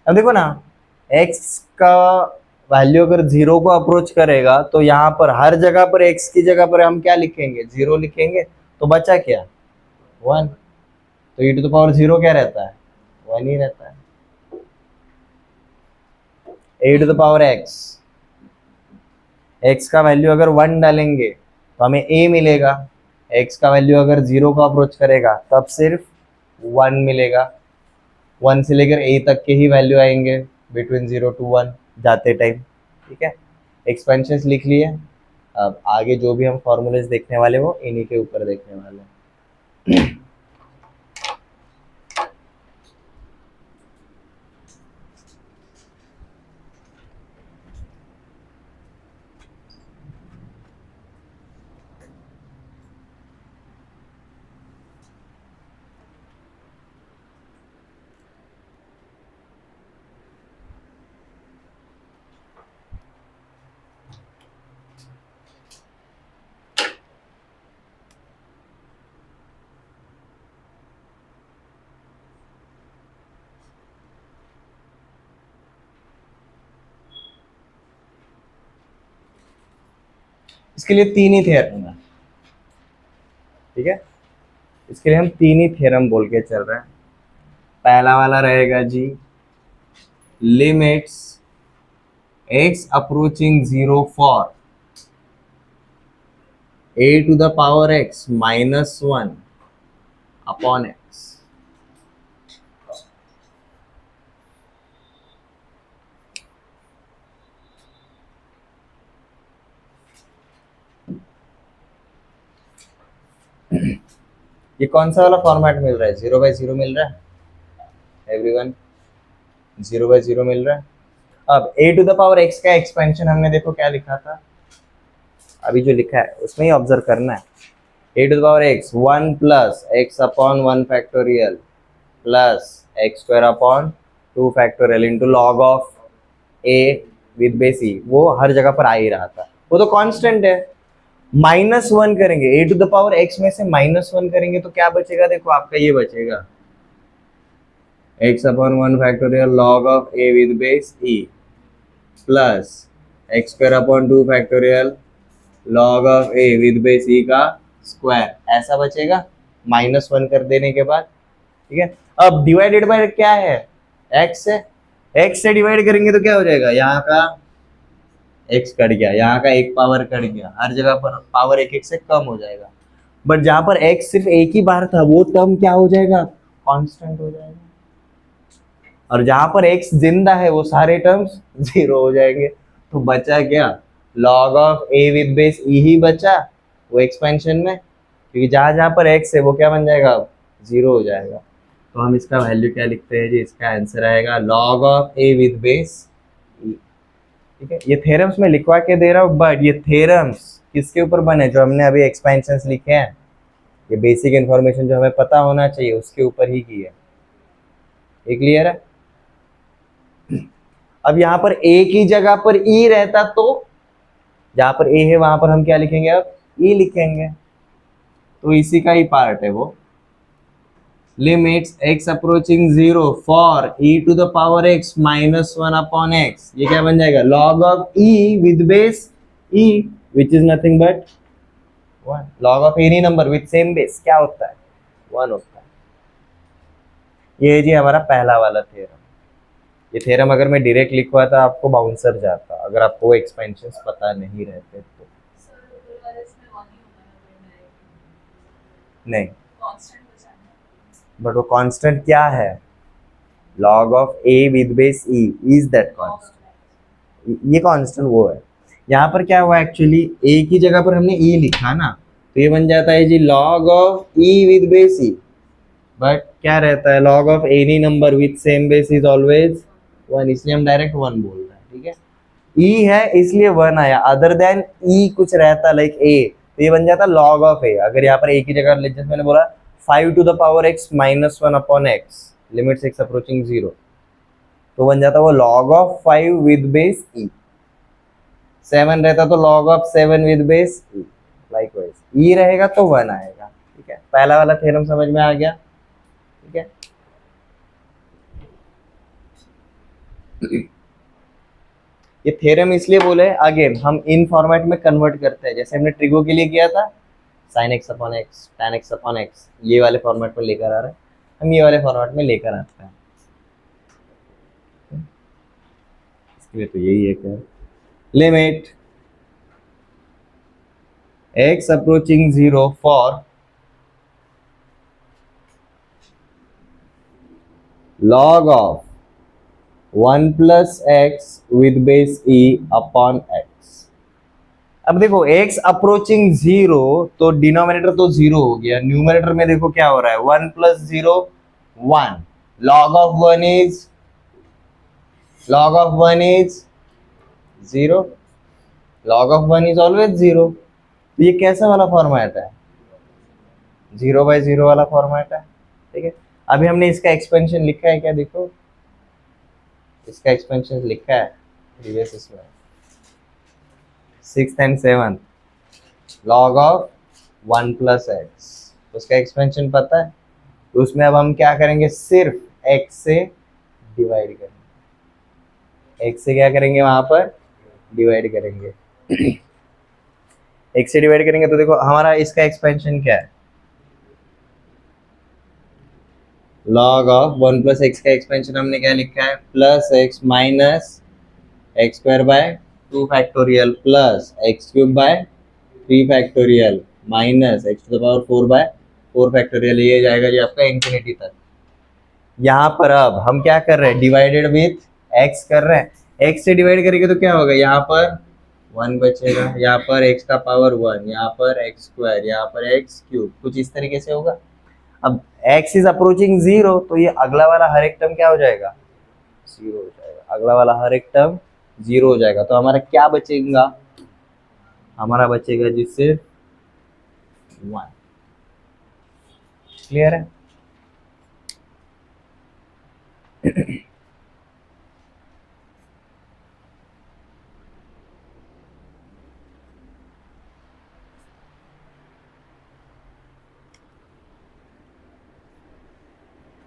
A: अब देखो ना, x का वैल्यू अगर 0 को अप्रोच करेगा तो यहाँ पर हर जगह पर x की जगह पर हम क्या लिखेंगे, 0 लिखेंगे, तो बचा क्या, 1। तो e to the power 0 क्या रहता है, 1 ही रहता है। e to the power x, x का वैल्यू अगर 1 डालेंगे तो हमें a मिलेगा, x का वैल्यू अगर 0 को अप्रोच करेगा तब सिर्फ 1 मिलेगा। 1 से लेकर a तक के ही वैल्यू आएंगे बिटवीन 0 to 1 जाते टाइम, ठीक है। एक्सपेंशंस लिख लिए। अब आगे जो भी हम फॉर्मूलेज देखने वाले वो इन्हीं के ऊपर देखने वाले हैं। इसके लिए 3 ही थ्योरम है, ठीक है। इसके लिए हम 3 ही थ्योरम बोल के चल रहे हैं। पहला वाला रहेगा जी, limits x approaching 0 for a to the power x minus 1 upon x। ये कौन सा वाला फॉर्मेट मिल रहा है, 0/0 मिल रहा है एवरीवन, 0/0 मिल रहा है। अब a to the power x का एक्सपेंशन हमने देखो क्या लिखा था, अभी जो लिखा है उसमें ही ऑब्जर्व करना है। a to the power x 1 plus x upon 1 factorial plus x square upon 2 factorial into log of a with base e, वो हर जगह पर आ ही रहा था, वो तो कांस्टेंट है। -1 करेंगे, a to the power x में से -1 करेंगे तो क्या बचेगा, देखो आपका ये बचेगा x upon 1 factorial log of a with base e plus x square upon 2 factorial log of a with base e का स्क्वायर, ऐसा बचेगा -1 कर देने के बाद, ठीक है। अब डिवाइडेड बाय क्या है, x है, x से डिवाइड करेंगे तो क्या हो जाएगा, यहाँ का x कट गया, यहाँ का एक पावर कट गया, हर जगह पर पावर एक एक से कम हो जाएगा। बट जहां पर x सिर्फ एक ही बार था वो टर्म क्या हो जाएगा, कांस्टेंट हो जाएगा। और जहां पर x जिंदा है वो सारे टर्म्स 0 हो जाएंगे। तो बचा क्या, log of a with base e ही बचा वो एक्सपेंशन में, क्योंकि जहां जहां पर x है वो क्या बन जाएगा, 0 हो जाएगा। तो हम इसका वैल्यू क्या लिखते हैं जी, इसका आंसर आएगा log of a with base e, ठीक है। ये थ्योरम्स में लिखवा के दे रहा हूँ, बट ये थ्योरम्स किसके ऊपर बने, जो हमने अभी एक्सपेंशंस लिखे हैं, ये बेसिक इन्फॉर्मेशन जो हमें पता होना चाहिए उसके ऊपर ही की है। ये क्लियर है? अब यहाँ पर a की जगह पर e रहता तो जहां पर a है वहां पर हम क्या लिखेंगे, अब e लिखेंगे, तो इसी का ही पार्ट है वो। Limits x approaching 0 for e to the power x -1 upon x, ये क्या बन जाएगा, log of e with base e which is nothing but 1। Log of any number with same base क्या होता है, 1 होता है। ये जी हमारा पहला वाला थ्योरम। ये थ्योरम अगर मैं डायरेक्ट लिखवाता आपको बाउंसर जाता, अगर आपको वो एक्सपेंशंस पता नहीं रहते तो। नहीं, बट वो कांस्टेंट क्या है, log of a with base e is that constant, ये कांस्टेंट वो है। यहाँ पर क्या हुआ, एक्चुअली a की जगह पर हमने e लिखा ना, तो ये बन जाता है जी log of e with base e, but क्या रहता है, log of any number with same base is always 1, इसलिए हम डायरेक्ट 1 बोल रहे हैं, ठीक है। e है इसलिए 1 आया, अदर देन e कुछ रहता लाइक a तो ये बन जाता लॉग ऑफ a। अगर यहाँ पर a की जगह जैसे मैंने बोला 5 to the power x -1 upon x limits x approaching 0, तो बन जाता वो log of 5 with base e। 7 रहता तो log of 7 with base e, likewise e रहेगा तो 1 आएगा। ठीक है, पहला वाला थ्योरम समझ में आ गया। ठीक है, ये थ्योरम इसलिए बोले, अगेन हम इन फॉर्मेट में कन्वर्ट करते हैं, जैसे हमने ट्रिगो के लिए किया था, sin x upon x, tan x upon x, ये वाले फॉर्मेट में लेकर आ रहे हैं, हम ये वाले फॉर्मेट में लेकर आते हैं। इसके लिए तो यही है क्या, limit x approaching 0 for log of 1 plus x with base e upon x। अब देखो x अप्रोचिंग 0 तो डिनोमिनेटर तो 0 हो गया, न्यूमरेटर में देखो क्या हो रहा है, 1 plus 0 1, log of 1 is, log of 1 is 0, log of 1 is always 0। ये कैसा वाला फॉर्मेट है, 0/0 वाला फॉर्मेट है। ठीक है, अभी हमने इसका एक्सपेंशन लिखा है क्या, देखो इसका एक्सपेंशन लिखा है प्रीवियस इसमें 6th and 7th, log of 1 plus x, उसका एक्सपेंशन पता है, तो उसमें अब हम क्या करेंगे, सिर्फ x से डिवाइड करेंगे, x से क्या करेंगे, वहां पर डिवाइड करेंगे। x से डिवाइड करेंगे तो देखो हमारा इसका एक्सपेंशन क्या है, log ऑफ 1 प्लस एक्स का एक्सपेंशन हमने क्या लिखा है, plus x minus x square by 2 factorial plus x cube by 3 factorial minus x to the power 4 by 4 factorial, ये जाएगा जी आपका इंफिनिटी तक। यहाँ पर अब हम क्या कर रहे हैं, डिवाइडेड विथ x कर रहे हैं, x से डिवाइड करेंगे तो क्या होगा, यहाँ पर 1 बचेगा, यहाँ पर x का पावर 1, यहाँ पर एक्स स्क्वायर, यहाँ पर एक्स क्यूब, कुछ इस तरीके से होगा। अब x इज अप्रोचिंग 0 तो ये अगला वाला हर एक टर्म क्या हो जाएगा, 0 हो जाएगा, अगला वाला हर एक टर्म 0 हो जाएगा, तो हमारा क्या बचेगा, हमारा बचेगा जिससे 1। क्लियर है।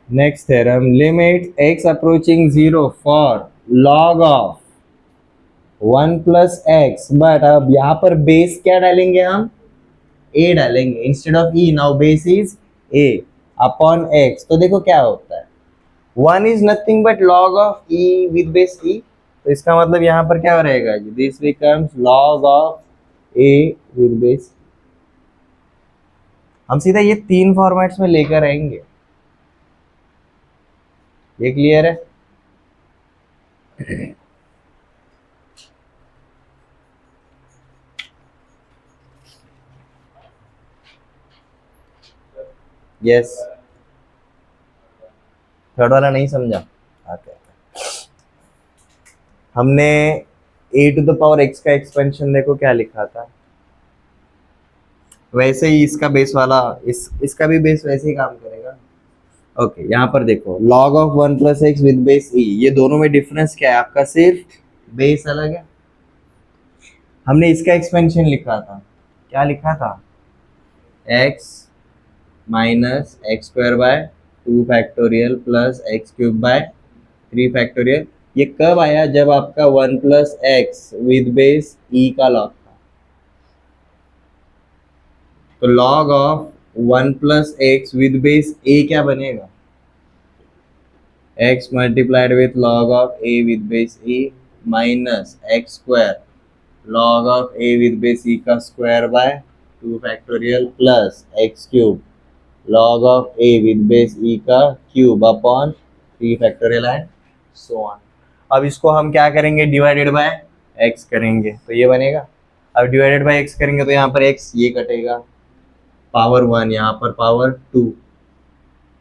A: Next theorem, limit x approaching 0 for log of 1 plus x, but अब यहाँ पर बेस क्या डालेंगे हम, a डालेंगे, instead of e now base is a upon x, तो देखो क्या होता है, 1 is nothing but log of e with base e, तो इसका मतलब यहाँ पर क्या रहेगा, this becomes log of a with base. हम सीधा ये 3 फॉर्मेट्स में लेकर आएंगे, ये क्लियर है। यस, थर्ड वाला नहीं समझा, ओके। हमने a to the power x का एक्सपेंशन देखो क्या लिखा था, वैसे ही इसका बेस वाला, इसका भी बेस वैसे ही काम करेगा। ओके, यहाँ पर देखो log of 1 plus x with base e, ये दोनों में डिफरेंस क्या है आपका, सिर्फ बेस अलग है। हमने इसका एक्सपेंशन लिखा था, क्या लिखा था, x minus x square by 2 factorial plus x cube by 3 factorial, ये कब आया, जब आपका 1 plus x with base e का लॉग था, तो log of 1 plus x with base a क्या बनेगा, x multiplied with log of a with base e minus x square log of a with base e का square by 2 factorial plus x cube log of a with base e का cube upon 3 factorial and so on. अब इसको हम क्या करेंगे, divided by x करेंगे तो ये बनेगा, अब डिवाइडेड बाय x करेंगे तो यहाँ पर x ये कटेगा, पावर 1, यहाँ पर पावर 2,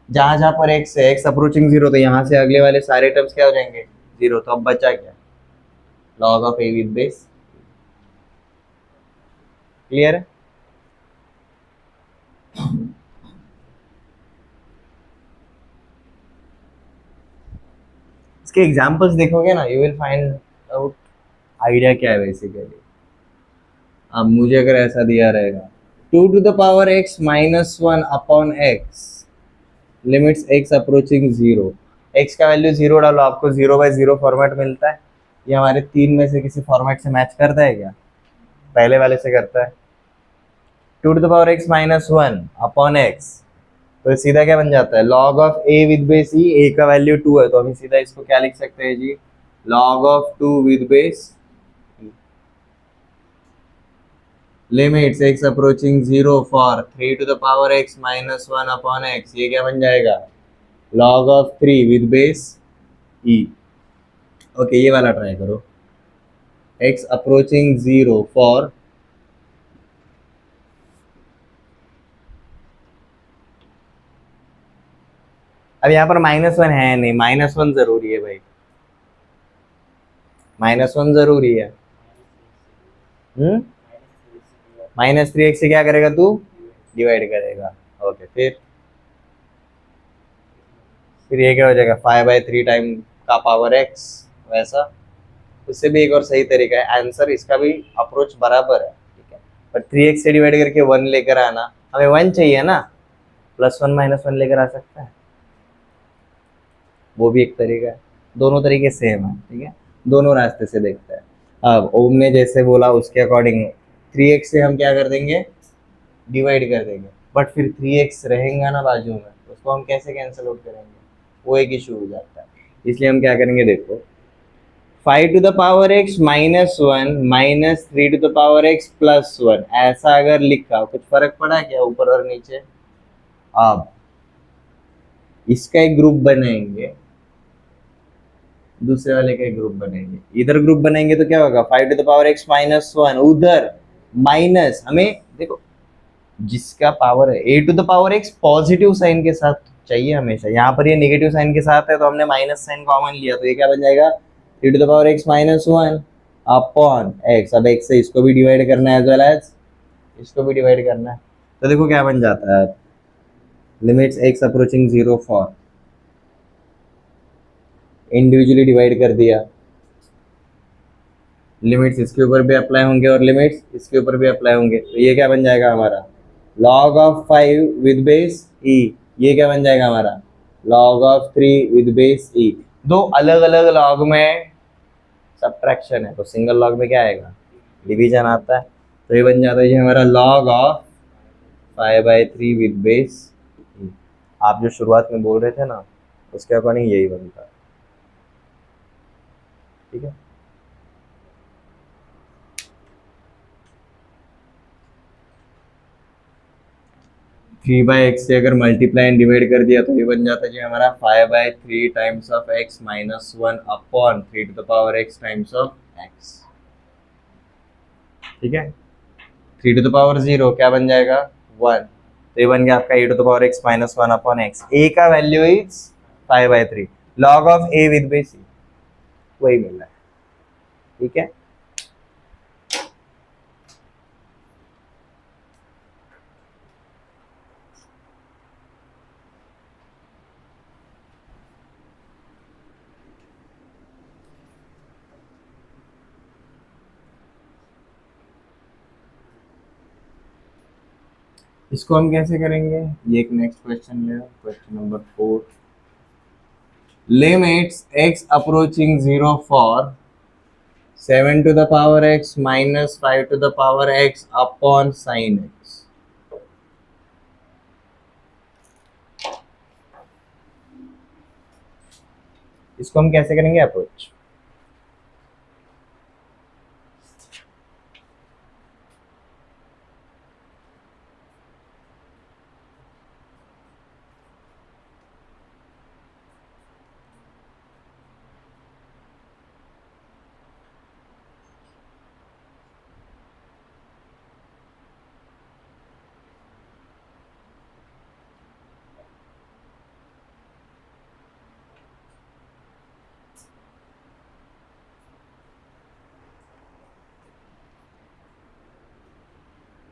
A: जहां जहां पर x है, x अप्रोचिंग 0 तो यहाँ से अगले वाले सारे टर्म्स क्या हो जाएंगे 0, तो अब बचा क्या, log of a with base. Clear है। इसके एग्जांपल्स देखोगे ना, you will find out idea क्या है बेसिकली। अब मुझे अगर ऐसा दिया रहेगा 2 to the power x - 1 upon x limits x approaching 0, x का वैल्यू 0 डालो, आपको 0/0 फॉर्मेट मिलता है। ये हमारे तीन में से किसी फॉर्मेट से मैच करता है क्या? पहले वाले से करता है। 2 to the power x - 1 upon x, तो सीधा क्या बन जाता है, log of a with base e, a का वैल्यू 2 है तो हम सीधा इसको क्या लिख सकते हैं जी, log of 2 with base limits x approaching 0 for 3 to the power x - 1 upon x, ये क्या बन जाएगा, log of 3 with base e। Okay, ये वाला ट्राई करो, x अप्रोचिंग 0 फॉर, अब यहाँ पर -1 है नहीं, -1 जरूरी है भाई, -1 जरूरी है। -3x से क्या करेगा तू, डिवाइड करेगा। ओके, फिर ये क्या हो जाएगा, 5/3 टाइम का पावर x, वैसा। उससे भी एक और सही तरीका है, आंसर इसका भी अप्रोच बराबर है, ठीक है, पर 3x से डिवाइड करके 1 लेकर आना, हमें 1 चाहिए ना, +1 - 1 लेकर आ सकता है, वो भी एक तरीका है। दोनों तरीके सेम है, ठीक है, दोनों रास्ते से देखते हैं। अब ओम ने जैसे बोला उसके अकॉर्डिंग 3x से हम क्या कर देंगे, डिवाइड कर देंगे, बट फिर 3x रहेगा ना बाजू में, उसको हम कैसे कैंसिल आउट करेंगे, वो एक इशू हो जाता है। इसलिए हम क्या करेंगे, देखो 5 to the power x - 1 - 3 to the power x +1, ऐसा अगर लिखा, कुछ फर्क पड़ा क्या ऊपर और नीचे? अब इसका एक ग्रुप बनाएंगे, दूसरे वाले का एक ग्रुप बनाएंगे, इधर ग्रुप बनाएंगे तो क्या होगा, 5 to the power x - 1, उधर माइनस, हमें देखो जिसका पावर है a to the power x positive sine के साथ चाहिए हमेशा, यहाँ पर ये नेगेटिव साइन के साथ है तो हमने माइनस साइन कॉमन लिया, तो ये क्या बन जाएगा, 3 to the power x - 1 upon x। अब x से इसको भी डिवाइड करना है एज वेल एज इसको भी डिवाइड करना है, तो देखो क्या बन जाता है, limits x approaching 0 for, individually divide कर दिया, लिमिट्स इसके ऊपर भी अप्लाई होंगे और लिमिट्स इसके ऊपर भी अप्लाई होंगे, तो ये क्या बन जाएगा हमारा, log of 5 with base e, ये क्या बन जाएगा हमारा, log of 3 with base e। दो अलग अलग लॉग में सब्ट्रैक्शन है, तो सिंगल लॉग में क्या आएगा, डिवीजन आता है, तो ये बन जाता है ये हमारा log of 5/3 with base e। आप जो शुरुआत में बोल रहे थे ना, उसके अकॉर्डिंग यही बनता है, ठीक है। थ्री बाई एक्स से अगर मल्टीप्लाई एंड डिवाइड कर दिया तो ये बन जाता है जी हमारा 5/3 times of x - 1 upon 3 to the power x times of x, ठीक है। 3 to the power 0 क्या बन जाएगा, 1, तो ये बन गया आपका a to the power x - 1 upon x, a का value is 5/3, log of a with base c, वही मिल रहा है, ठीक है। इसको हम कैसे करेंगे, ये एक नेक्स्ट क्वेश्चन ले, question number 4, limits x approaching 0 for 7 to the power x - 5 to the power x upon sin x। इसको हम कैसे करेंगे अप्रोच,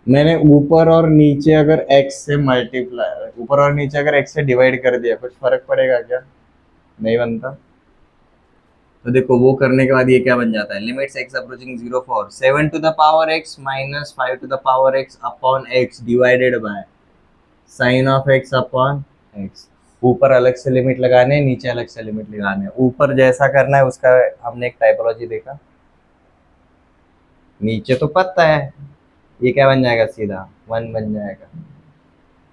A: मैंने ऊपर और नीचे अगर x से मल्टीप्लाई, ऊपर और नीचे अगर x से डिवाइड कर दिया, कुछ फर्क पड़ेगा क्या, नहीं बनता। तो देखो वो करने के बाद ये क्या बन जाता है, limits x approaching 0 for 7 to the power x minus 5 to the power x upon x divided by sine of x upon x. ऊपर अलग से लिमिट लगाने, नीचे अलग से लिमिट लगाने। ऊपर जैसा करना है उसका हमने एक टाइपोलॉजी देखा, नीचे तो पता है ये क्या बन जाएगा, सीधा 1 बन जाएगा।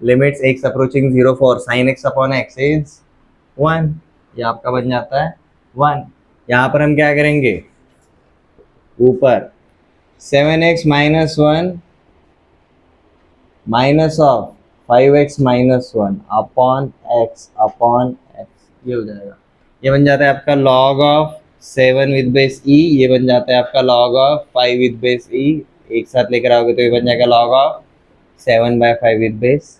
A: Limits x approaching 0 for sine x upon x is 1, ये आपका बन जाता है 1। यहाँ पर हम क्या करेंगे, ऊपर 7x minus 1 minus of 5x minus 1 upon x, ये हो जाएगा। ये बन जाता है आपका लॉग ऑफ 7 विद बेस ई, ये बन जाता है आपका लॉग ऑफ 5 विद बेस ई। एक साथ लेकर आओगे तो ये बन जाएगा log of 7/5 with base.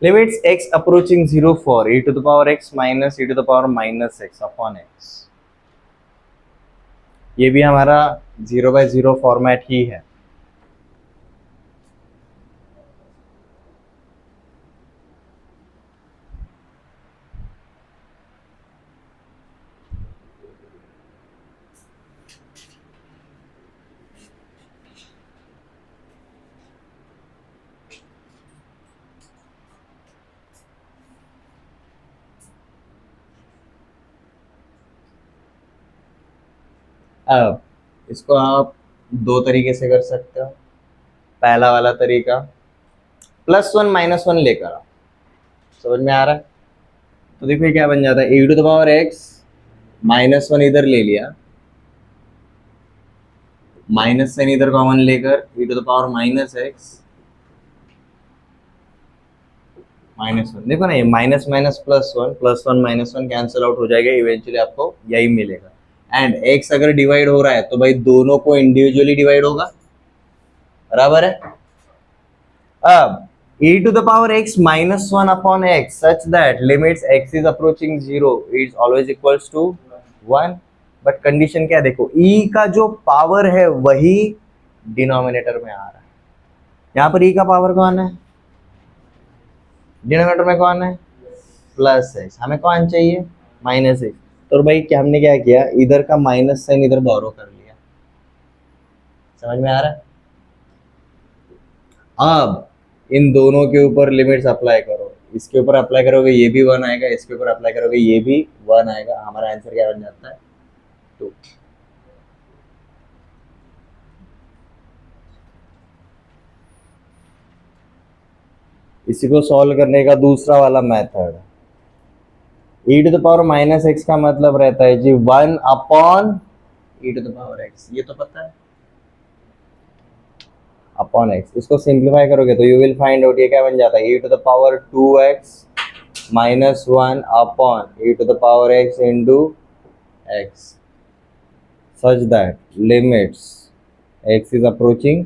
A: Limits x approaching 0 for e to the power x minus e to the power minus x upon x, ये भी हमारा 0/0 फॉर्मेट ही है। अब इसको आप दो तरीके से कर सकते हो। पहला वाला तरीका +1 - 1 लेकर आओ, समझ में आ रहा है? तो देखो ये क्या बन जाता है, e to the power x -1 इधर ले लिया, माइनस साइन इधर कॉमन लेकर e to the power -x -1। देखो ना, ये माइनस माइनस +1 -1 कैंसिल आउट हो जाएगा, इवेंचुअली आपको यही मिलेगा। एंड x अगर डिवाइड हो रहा है तो भाई दोनों को इंडिविजुअली डिवाइड होगा, बराबर है। अब e to the power x -1 upon x such that limits x is approaching 0 is always equals to 1। But condition क्या है, देखो e का जो पावर है वही डिनोमिनेटर में आ रहा है। यहाँ पर e का पावर कौन है, डिनोमिनेटर में कौन है, +x, हमें कौन चाहिए, -x। तो भाई क्या हमने क्या किया, इधर का माइनस साइन इधर बोरो कर लिया, समझ में आ रहा है। अब इन दोनों के ऊपर लिमिट्स अप्लाई करो, इसके ऊपर अप्लाई करोगे ये भी 1 आएगा, इसके ऊपर अप्लाई करोगे ये भी 1 आएगा। हमारा आंसर क्या बन जाता है, 2। इसी को सॉल्व करने का दूसरा वाला method, e to the power -x का मतलब रहता है जी 1 upon e to the power x, ये तो पता है, अपॉन x। इसको सिंप्लीफाई करोगे तो यू विल फाइंड आउट ये क्या बन जाता है, e to the power 2x -1 upon e to the power x into x such that limits x is approaching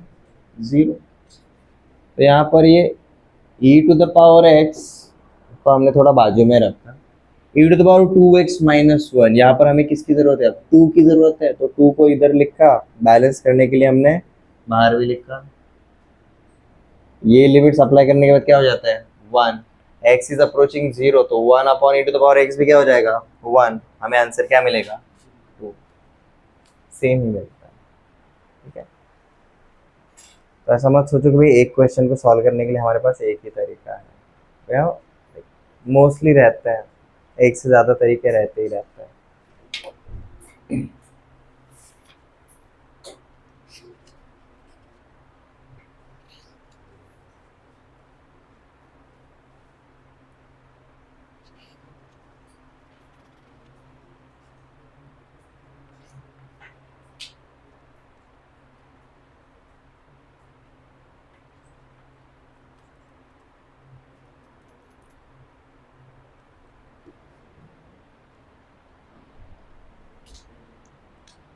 A: 0। तो यहाँ पर ये e to the power x को हमने थोड़ा बाजू में रखा, e to the power 2x -1, यहाँ पर हमें किसकी जरूरत है, अब 2 की जरूरत है, तो 2 को इधर लिखा, बैलेंस करने के लिए हमने बाहर भी लिखा। ये लिमिट्स अप्लाई करने के बाद क्या हो जाता है, 1। x इज अप्रोचिंग 0 तो 1 upon e to the power x भी क्या हो जाएगा, 1। हमें आंसर क्या मिलेगा, 2। सेम ही मिलता है, ठीक है। तो ऐसा मत सोचो कि भाई एक क्वेश्चन को सॉल्व करने के लिए हमारे पास एक ही तरीका है, मोस्टली रहता है, एक से ज़्यादा तरीके रहते ही रहते हैं।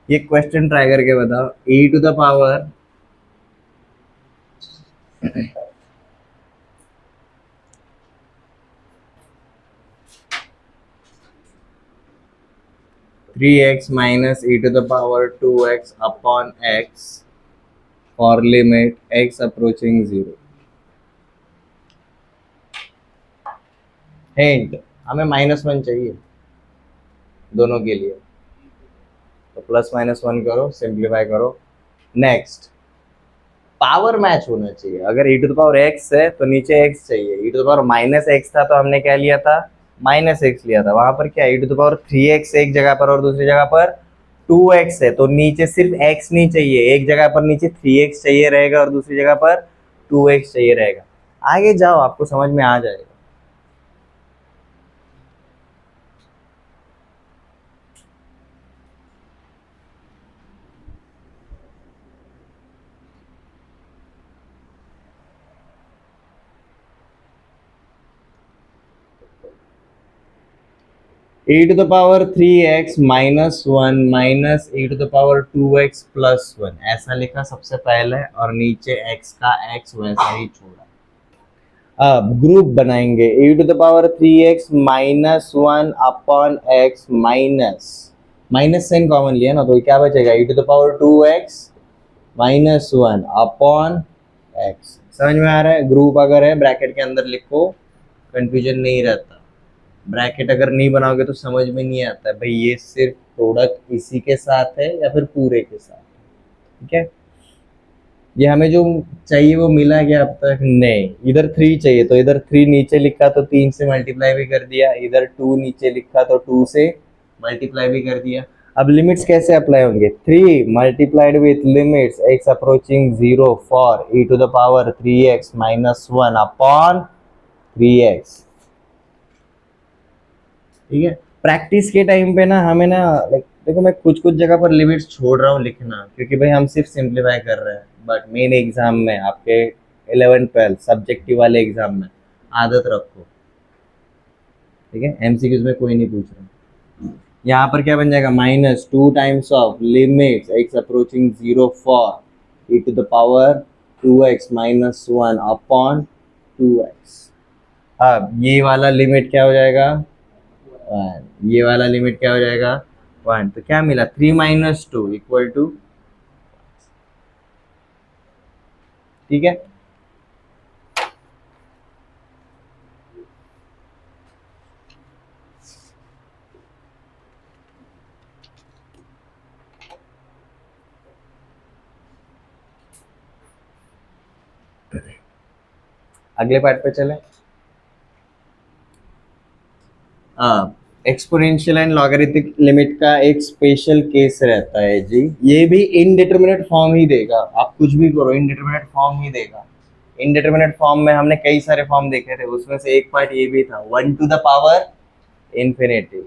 A: ये क्वेश्चन ट्राई करके बताओ, e to the power 3x minus e to the power 2x upon x for limit x approaching 0. Hint, हमें -1 चाहिए दोनों के लिए, तो +-1 करो, सिंप्लीफाई करो। नेक्स्ट, पावर मैच होना चाहिए। अगर e to the power x है तो नीचे x चाहिए। e to the power -x था तो हमने क्या लिया था, -x लिया था। वहां पर क्या e to the power 3x एक जगह पर और दूसरी जगह पर 2x है, तो नीचे सिर्फ x नहीं चाहिए, एक जगह पर नीचे 3x चाहिए रहेगा और दूसरी जगह पर 2x चाहिए रहेगा। आगे जाओ, आपको समझ में आ जाएगा। e to the power 3x minus 1 minus e to the power 2x plus 1 ऐसा लिखा सबसे पहले, और नीचे x का x वैसा ही छोड़ा। अब ग्रुप बनाएंगे, e to the power 3x minus 1 upon x minus sine common लिया ना, तो क्या बचेगा e to the power 2x minus 1 upon x। समझ में आ रहा है? ग्रुप अगर है ब्रैकेट के अंदर लिखो, कंफ्यूजन नहीं रहता। ब्रैकेट अगर नहीं बनाओगे तो समझ में नहीं आता है भाई ये सिर्फ प्रोडक्ट इसी के साथ है या फिर पूरे के साथ। ठीक है, ये हमें जो चाहिए वो मिला क्या अब तक? नहीं। इधर 3 चाहिए तो इधर 3 नीचे लिखा तो 3 से मल्टीप्लाई भी कर दिया, इधर 2 नीचे लिखा तो 2 से मल्टीप्लाई भी कर दिया। अब लिमिट्स कैसे अप्लाई होंगे? 3 multiplied with limits x approaching 0 for e to the power 3x minus 1 upon 3x। ठीक है, प्रैक्टिस के टाइम पे ना हमें ना लाइक देखो, मैं कुछ कुछ जगह पर लिमिट्स छोड़ रहा हूँ लिखना, क्योंकि भाई हम सिर्फ सिंप्लीफाई कर रहे हैं। बट मेन एग्जाम में आपके 11-12 सब्जेक्टिव वाले एग्जाम में आदत रखो। ठीक है, एमसीक्यूज में कोई नहीं पूछ रहा। यहाँ पर क्या बन जाएगा? -2 times of limits x approaching 0 for e to the power 2x minus 1 upon 2x। अब ये वाला लिमिट क्या हो जाएगा? 1। ये वाला लिमिट क्या हो जाएगा? 1। तो क्या मिला? 3 माइनस 2 इक्वल टू, ठीक है। अगले पार्ट पे चले। एक्सपोनेंशियल एंड लॉगरिथमिक लिमिट का एक स्पेशल केस रहता है जी, ये भी इनडिटरमिनेट फॉर्म ही देगा। आप कुछ भी करो इनडिटरमिनेट फॉर्म ही देगा। इनडिटरमिनेट फॉर्म में हमने कई सारे फॉर्म देखे थे, उसमें से एक पार्ट ये भी था 1 टू द पावर इंफिनिटी।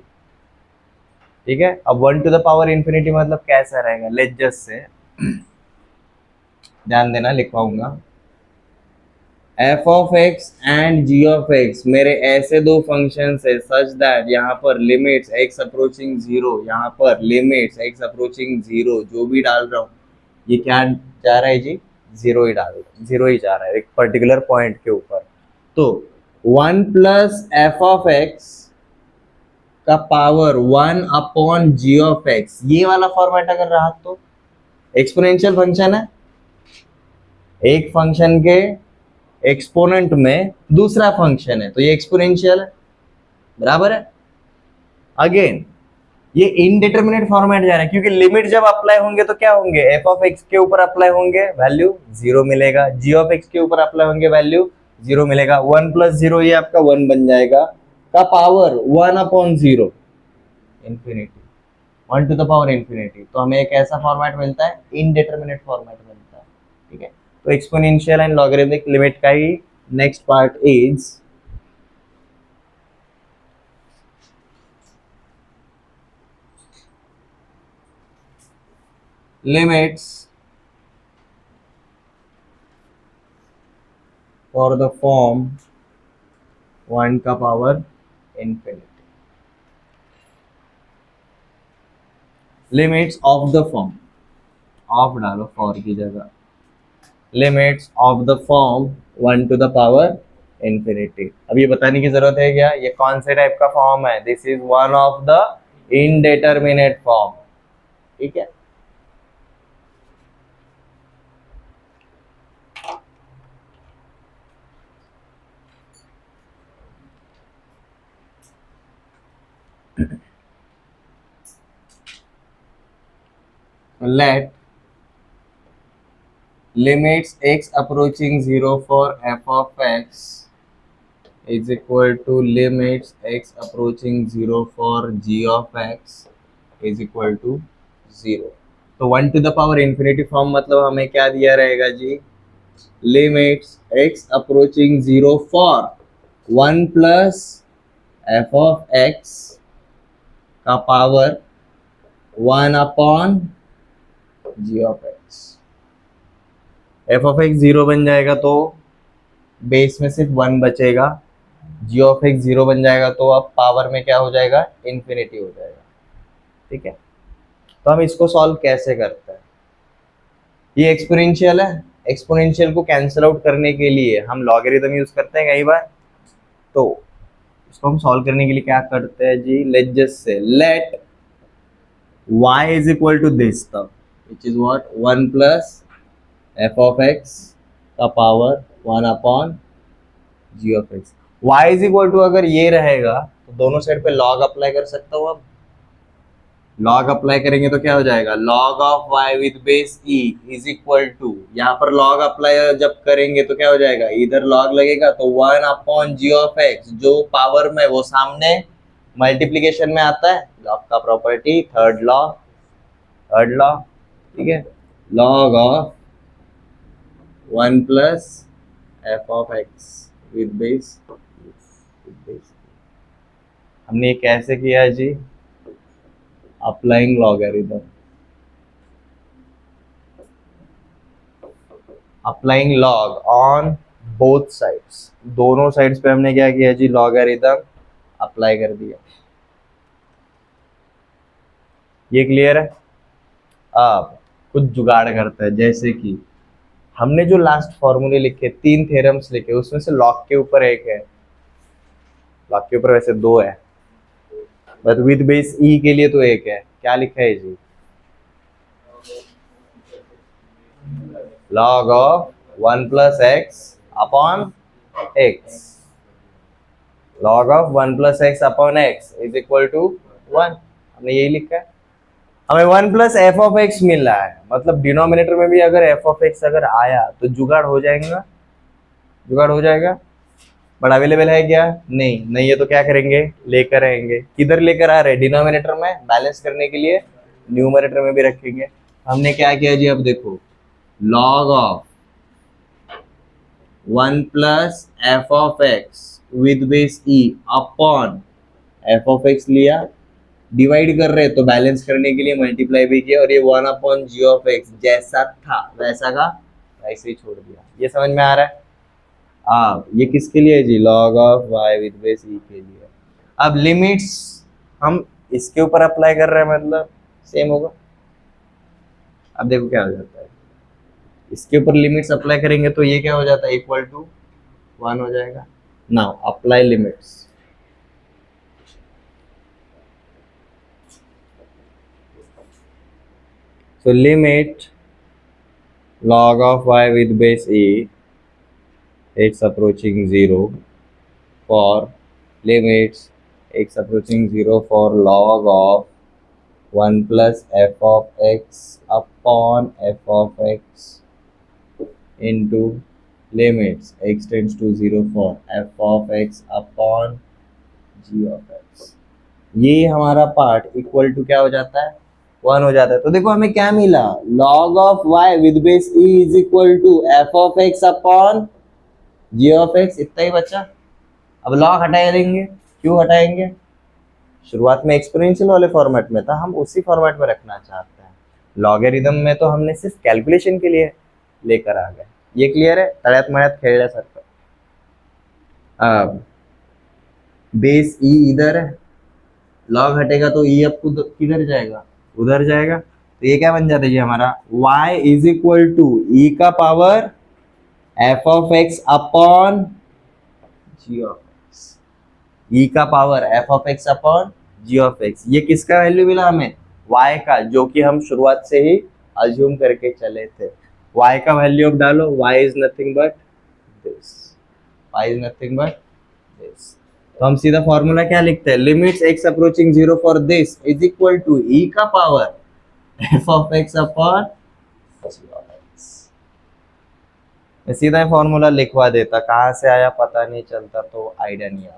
A: ठीक है, अब 1 टू द पावर इंफिनिटी मतलब कैसा रहेगा? लेट्स जस्ट से, ध्यान देना लिखवाऊंगा, f of x and g of x मेरे ऐसे दो फंक्शन है सच दैट यहाँ पर लिमिट्स x अप्रोचिंग 0, यहाँ पर लिमिट्स x अप्रोचिंग 0 जो भी डाल रहा हूँ ये क्या जा रहा है जी? 0 ही डाल रहा है, 0 ही जा रहा है एक पर्टिकुलर पॉइंट के ऊपर। तो 1 प्लस एफ ऑफ एक्स का power 1 upon g of x, ये वाला फॉर्मेट अगर रहा तो एक्सपोनेंशियल फंक्शन है, एक फंक्शन के एक्सपोनेंट में दूसरा फंक्शन है तो ये एक्सपोनेंशियल है, बराबर है। अगेन ये इनडिटरमिनेट फॉर्मेट जा रहा है, क्योंकि लिमिट जब अप्लाई होंगे तो क्या होंगे? एफ ऑफ एक्स के ऊपर अप्लाई होंगे वैल्यू 0 मिलेगा, जी ऑफ एक्स के ऊपर अप्लाई होंगे वैल्यू 0 मिलेगा। 1 प्लस 0 ये आपका 1 बन जाएगा, का power 1 upon 0 infinity, 1 to the power infinity. तो हमें एक ऐसा फॉर्मेट मिलता है, इनडिटरमिनेट फॉर्मेट मिलता है। ठीक है, तो एक्सपोनेंशियल एंड लॉगरिथमिक लिमिट का ही next part is limits for the form 1 का power infinity. Limits of the form, of डालो फॉर की जगह, limits of the form 1 to the power infinity. अब ये बताने की जरूरत है क्या, ये कौन से टाइप का फॉर्म है, this is one of the indeterminate form, ठीक है। Let limits x approaching 0 for f of x is equal to limits x approaching 0 for g of x is equal to 0। तो 1 to the power infinity form मतलब हमें क्या दिया रहेगा जी, limits x approaching 0 for 1 plus f of x का power 1 upon g of x. F of x 0 बन जाएगा तो बेस में सिर्फ 1 बचेगा, जी ऑफ एक्स 0 बन जाएगा तो अब पावर में क्या हो जाएगा, इन्फिनिटी हो जाएगा, ठीक है। तो हम इसको सॉल्व कैसे करते हैं, ये एक्सपोनेंशियल है, एक्सपोनेंशियल को कैंसिल आउट करने के लिए हम लॉगरिथम यूज करते हैं कई बार। तो इसको हम सॉल्व करने के लिए क्या करते हैं जी, लेट जस्ट से let y is equal to this तब which is what 1 plus f of x का power 1 upon g of x. y is equal to अगर ये रहेगा तो दोनों साइड पे log अप्लाई कर सकता हूँ। अब log अप्लाई करेंगे तो क्या हो जाएगा, log of y with base e is equal to, यहाँ पर log अप्लाई जब करेंगे तो क्या हो जाएगा, इधर log लगेगा तो 1 अपॉन जी ऑफ एक्स, जो पावर में वो सामने मल्टीप्लीकेशन में आता है, log का प्रॉपर्टी थर्ड लॉ, ठीक है, log of 1 plus f of x with base. हमने ये कैसे किया है जी, applying logarithm, applying log on both sides, दोनों साइड्स पे हमने क्या किया जी, लॉगरिथम अप्लाई कर दिया। ये क्लियर है। अब कुछ जुगाड़ करते हैं, जैसे कि हमने जो लास्ट फॉर्मूले लिखे, 3 थ्योरम्स लिखे, उसमें से लॉग के ऊपर एक है, लॉग के ऊपर वैसे 2 है, बट विद बेस ई के लिए तो एक है। क्या लिखा है जी, log of 1 plus x upon x, log of 1 plus x upon x is equal to 1, हमने यही लिखा है। हमें 1 प्लस एफ ऑफ एक्स मिल रहा है, मतलब डिनोमिनेटर में भी अगर एफ ऑफ एक्स अगर आया तो जुगाड़ हो जाएगा, जुगाड़ हो जाएगा। बट अवेलेबल है क्या, नहीं है तो क्या करेंगे, लेकर आएंगे। किधर लेकर आ रहे हैं, डिनोमिनेटर में बैलेंस करने के लिए न्यूमरेटर में भी रखेंगे। हमने क्या किया जी, अब देखो log of 1 plus f of x with base E upon F of x लिया, डिवाइड कर रहे तो बैलेंस करने के लिए मल्टीप्लाई भी किया, और ये 1 अपॉन जी ऑफ एक्स जैसा था वैसा का वैसे ही छोड़ दिया। ये समझ में आ रहा है। ये किसके लिए जी, log of y with base e के लिए। अब लिमिट्स हम इसके ऊपर अप्लाई कर रहे हैं, मतलब सेम होगा। अब देखो क्या हो जाता है, इसके ऊपर लिमिट्स अप्लाई करेंगे तो ये क्या हो जाता है, इक्वल टू 1 हो जाएगा। Now apply limits, so limit log of y with base e x approaching 0 for limits x approaching 0 for log of 1 plus f of x upon f of x into limits x tends to 0 for f of x upon g of x। ये हमारा part equal to क्या हो जाता है, 1 हो जाता है। तो देखो हमें क्या मिला, log of y with base e is equal to f of x upon g of x, इतना ही बचा। अब log हटा देंगे, क्यों हटाएंगे, शुरुआत में एक्सपोनेंशियल वाले फॉर्मेट में था, हम उसी फॉर्मेट में रखना चाहते हैं। लॉगरिथम में तो हमने सिर्फ कैलकुलेशन के लिए लेकर आ गए। ये क्लियर है, तळ्यात मळ्यात खेळल्यासारखं। अब बेस ई इधर है, लॉग हटेगा तो ई अब किधर जाएगा, उधर जाएगा, तो ये क्या बन जाता है जी हमारा y is equal to e का power f of x upon g of x, e का power f of x upon g of x. ये किसका वैल्यू मिला हमें, y का, जो कि हम शुरुआत से ही अज्यूम करके चले थे। y का वैल्यू अब डालो, y is nothing but this, y is nothing but this. तो हम सीधा फॉर्मूला क्या लिखते हैं, limits x approaching 0 for this is equal to e का power f of x upon g of x। मैं सीधा फॉर्मूला लिखवा देता, कहाँ से आया पता नहीं चलता, तो आइडिया नहीं आता।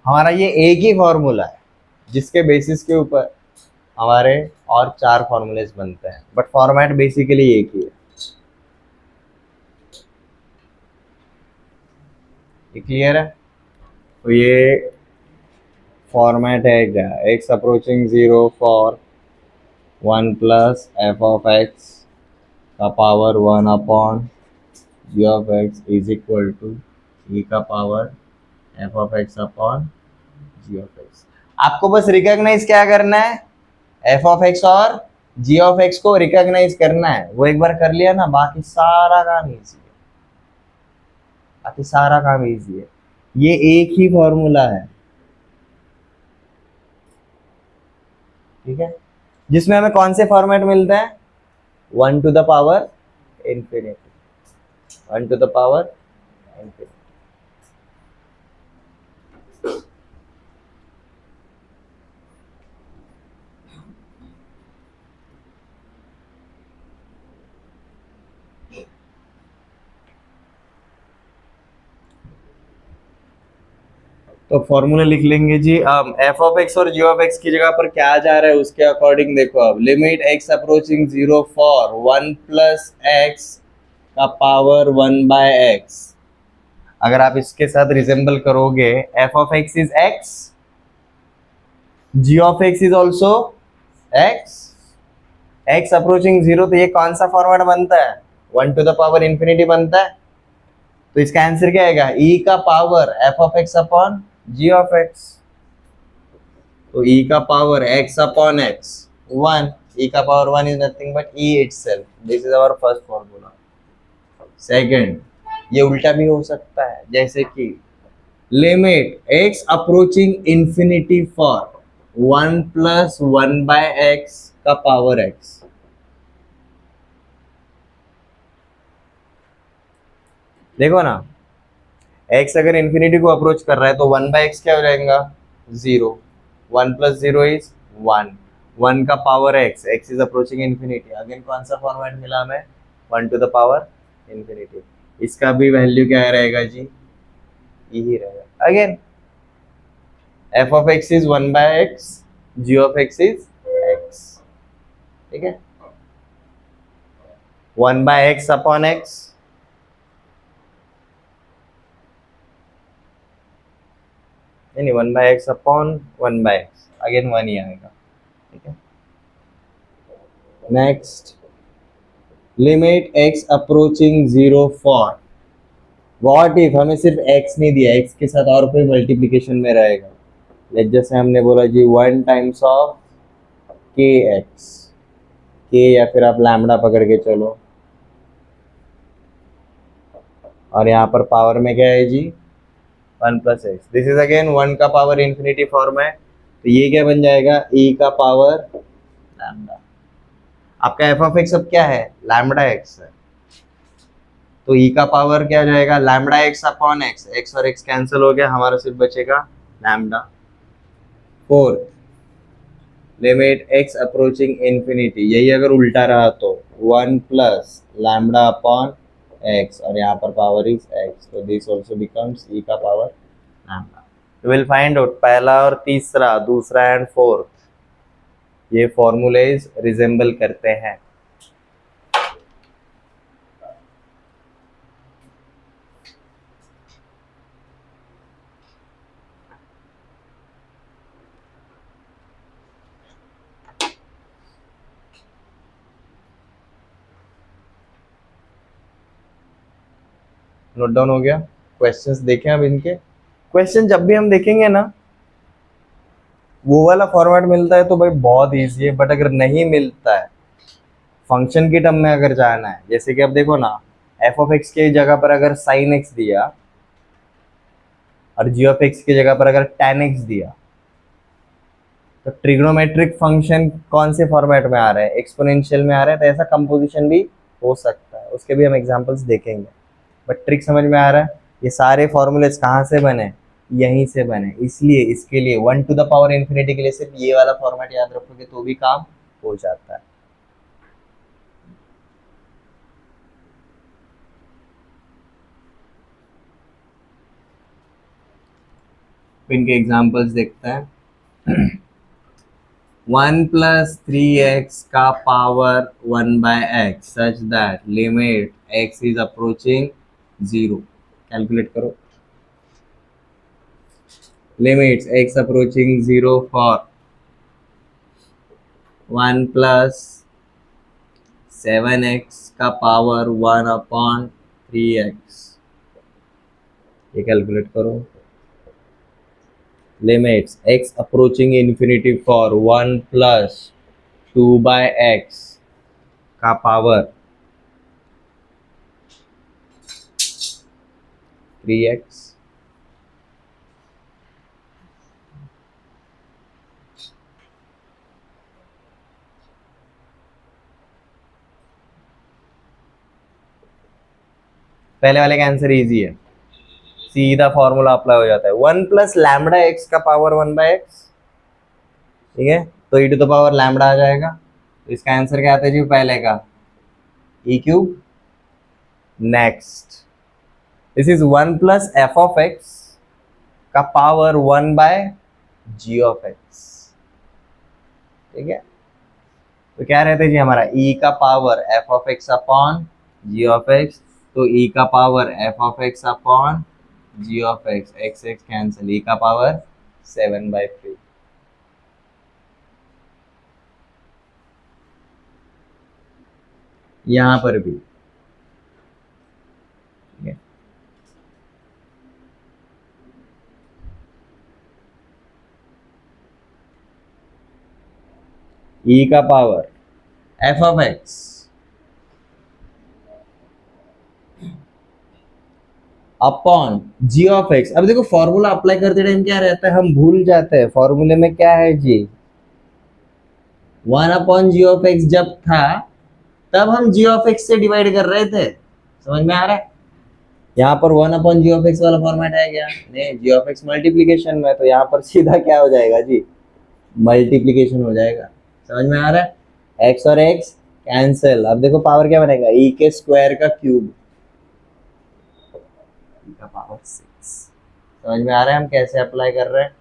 A: हमारा ये एक ही फॉर्मूला है जिसके बेसिस के ऊपर हमारे और 4 फॉर्मूलेस बनते हैं, बट फॉर्मेट बेसिकली एक ही है। ये क्लियर है? तो ये फॉर्मेट है क्या, x approaching 0 for 1 plus f of x का power 1 upon g of x is equal to e का power f of x upon g of x. आपको बस रिकॉग्नाइज क्या करना है, एफ ऑफ एक्स और जी ऑफ एक्स को रिकॉग्नाइज करना है। वो एक बार कर लिया ना, बाकी सारा काम इजी है, बाकी सारा काम इजी है। ये एक ही फॉर्मूला है, ठीक है, जिसमें हमें कौन से फॉर्मेट मिलते हैं, 1 to the power infinity, 1 to the power infinity. तो फॉर्मूला लिख लेंगे जी, एफ ऑफ एक्स और जी ऑफ एक्स की जगह पर क्या जा रहा है उसके अकॉर्डिंग देखो। अब limit x approaching 0 for 1 plus x का पावर 1 बाय एक्स। अगर आप इसके साथ रिजेंबल करोगे, f of x is x, g of x is also x, x approaching 0, तो ये कौन सा फॉर्मेट बनता है, 1 टू द पावर इंफिनिटी बनता है। तो इसका आंसर क्या आएगा, ई का power f of x upon g of x. तो ई का power x upon x 1, e का power 1 is nothing but e itself. This is our first formula. Second, ये उल्टा भी हो सकता है, जैसे कि limit x approaching infinity for 1 plus 1 by x का पावर एक्स। देखो ना, x अगर इंफिनिटी को अप्रोच कर रहा है तो 1 बाय एक्स क्या हो जाएगा, 0, 1 प्लस 0 इज 1, 1 का power x, x is approaching infinity. Again कौन सा फॉर्मेट मिला हमें, 1 टू द पावर इंफिनिटी। इसका भी वैल्यू क्या रहेगा जी, यही रहेगा। Again f of x is 1 by x, g of x is x, ठीक है, 1 बाय एक्स अपॉन एक्स, नहीं 1 by x upon 1 by x, again 1 ही आएगा, ठीक है। Next, limit x approaching 0 for, what if हमें सिर्फ x नहीं दिया, x के साथ और कोई मल्टीप्लिकेशन में रहेगा। जैसे हमने बोला जी 1 टाइम्स ऑफ के एक्स, के या फिर आप लैम्बडा पकड़ के चलो, और यहाँ पर पावर में क्या है जी 1 plus x. This is again 1 का पावर इंफिनिटी फॉर्म है, तो ये क्या बन जाएगा, e का पावर लैम्बडा। आपका एफ ऑफ एक्स अब क्या है, लैम्बडा एक्स है, तो e का पावर क्या हो जाएगा, lambda x upon x, x और एक्स कैंसिल हो गया, हमारा सिर्फ बचेगा lambda. Fourth, limit x approaching infinity, यही अगर उल्टा रहा तो 1 प्लस लैम्बडा अपॉन एक्स, और यहाँ पर पावर इज एक्स, तो दिस ऑल्सो बिकम्स ई का power lambda. Will find out पहला और तीसरा, दूसरा एंड फोर्थ, ये फॉर्मूलेज रिजेंबल करते हैं। नोट डाउन हो गया? क्वेश्चंस देखें अब इनके। क्वेश्चन जब भी हम देखेंगे ना, वो वाला फॉर्मेट मिलता है तो भाई बहुत इजी है, बट अगर नहीं मिलता है, फंक्शन की टर्म में अगर जाना है, जैसे कि अब देखो ना, एफ ऑफ एक्स की जगह पर अगर साइन एक्स दिया और जी ऑफ एक्स की जगह पर अगर tan एक्स दिया, तो ट्रिग्नोमेट्रिक फंक्शन कौन से फॉर्मेट में आ रहा है? एक्सपोनेंशियल में आ रहा है, तो ऐसा कंपोजिशन भी हो सकता है, उसके भी हम एग्जांपल्स देखेंगे। बट ट्रिक समझ में आ रहा है? ये सारे फॉर्मूलेज कहाँ से बने? यहीं से बने। इसलिए इसके लिए 1 टू द पावर इन्फिनिटी के लिए सिर्फ ये वाला फॉर्मेट याद रखोगे तो भी काम हो जाता है। इनके एग्जांपल्स देखते हैं। 1 + 3x का power 1/x such that limit x is approaching 0। Calculate करो। Limits x approaching 0 for 1 + 7x का पावर 1/3x। ये कैलकुलेट करो। Limits x approaching infinity for 1 + 2/x का पावर 3x। पहले वाले का आंसर इजी है, सीधा फॉर्मूला अप्लाई हो जाता है। 1 + λx का पावर 1/x, ठीक है, तो e to the power lambda आ जाएगा। तो इसका आंसर क्या आता है जी पहले का? e³ next, this is 1 + f(x) का पावर 1/g(x), ठीक है। तो क्या रहता है जी हमारा e का पावर f(x) अपॉन g(x), तो e का power f(x) upon g(x), x x cancel, e का पावर 7/3। यहां पर भी e का पावर f(x) अपॉन g(x). अब देखो फॉर्मूला अप्लाई करते टाइम क्या रहता है, हम भूल जाते हैं फॉर्मूले में क्या है जी। 1/g(x) जब था तब हम g(x) से डिवाइड कर रहे थे, समझ में आ रहा है? यहाँ पर 1/g(x) वाला फॉर्मेट है क्या? नहीं, g(x) मल्टीप्लीकेशन में, तो यहाँ पर सीधा क्या हो जाएगा जी, मल्टीप्लीकेशन हो जाएगा। समझ में आ रहा है? x और x कैंसिल। अब देखो पावर क्या बनेगा, e के स्क्वायर का क्यूब, e का पावर 6। समझ में आ रहा है हम कैसे अप्लाई कर रहे हैं?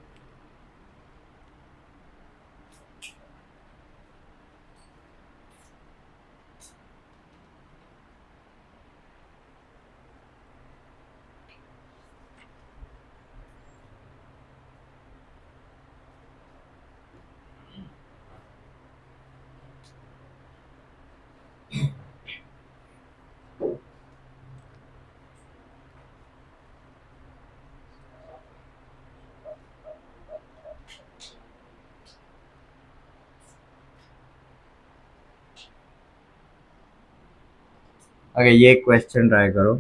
A: अगर ये क्वेश्चन ट्राई करो,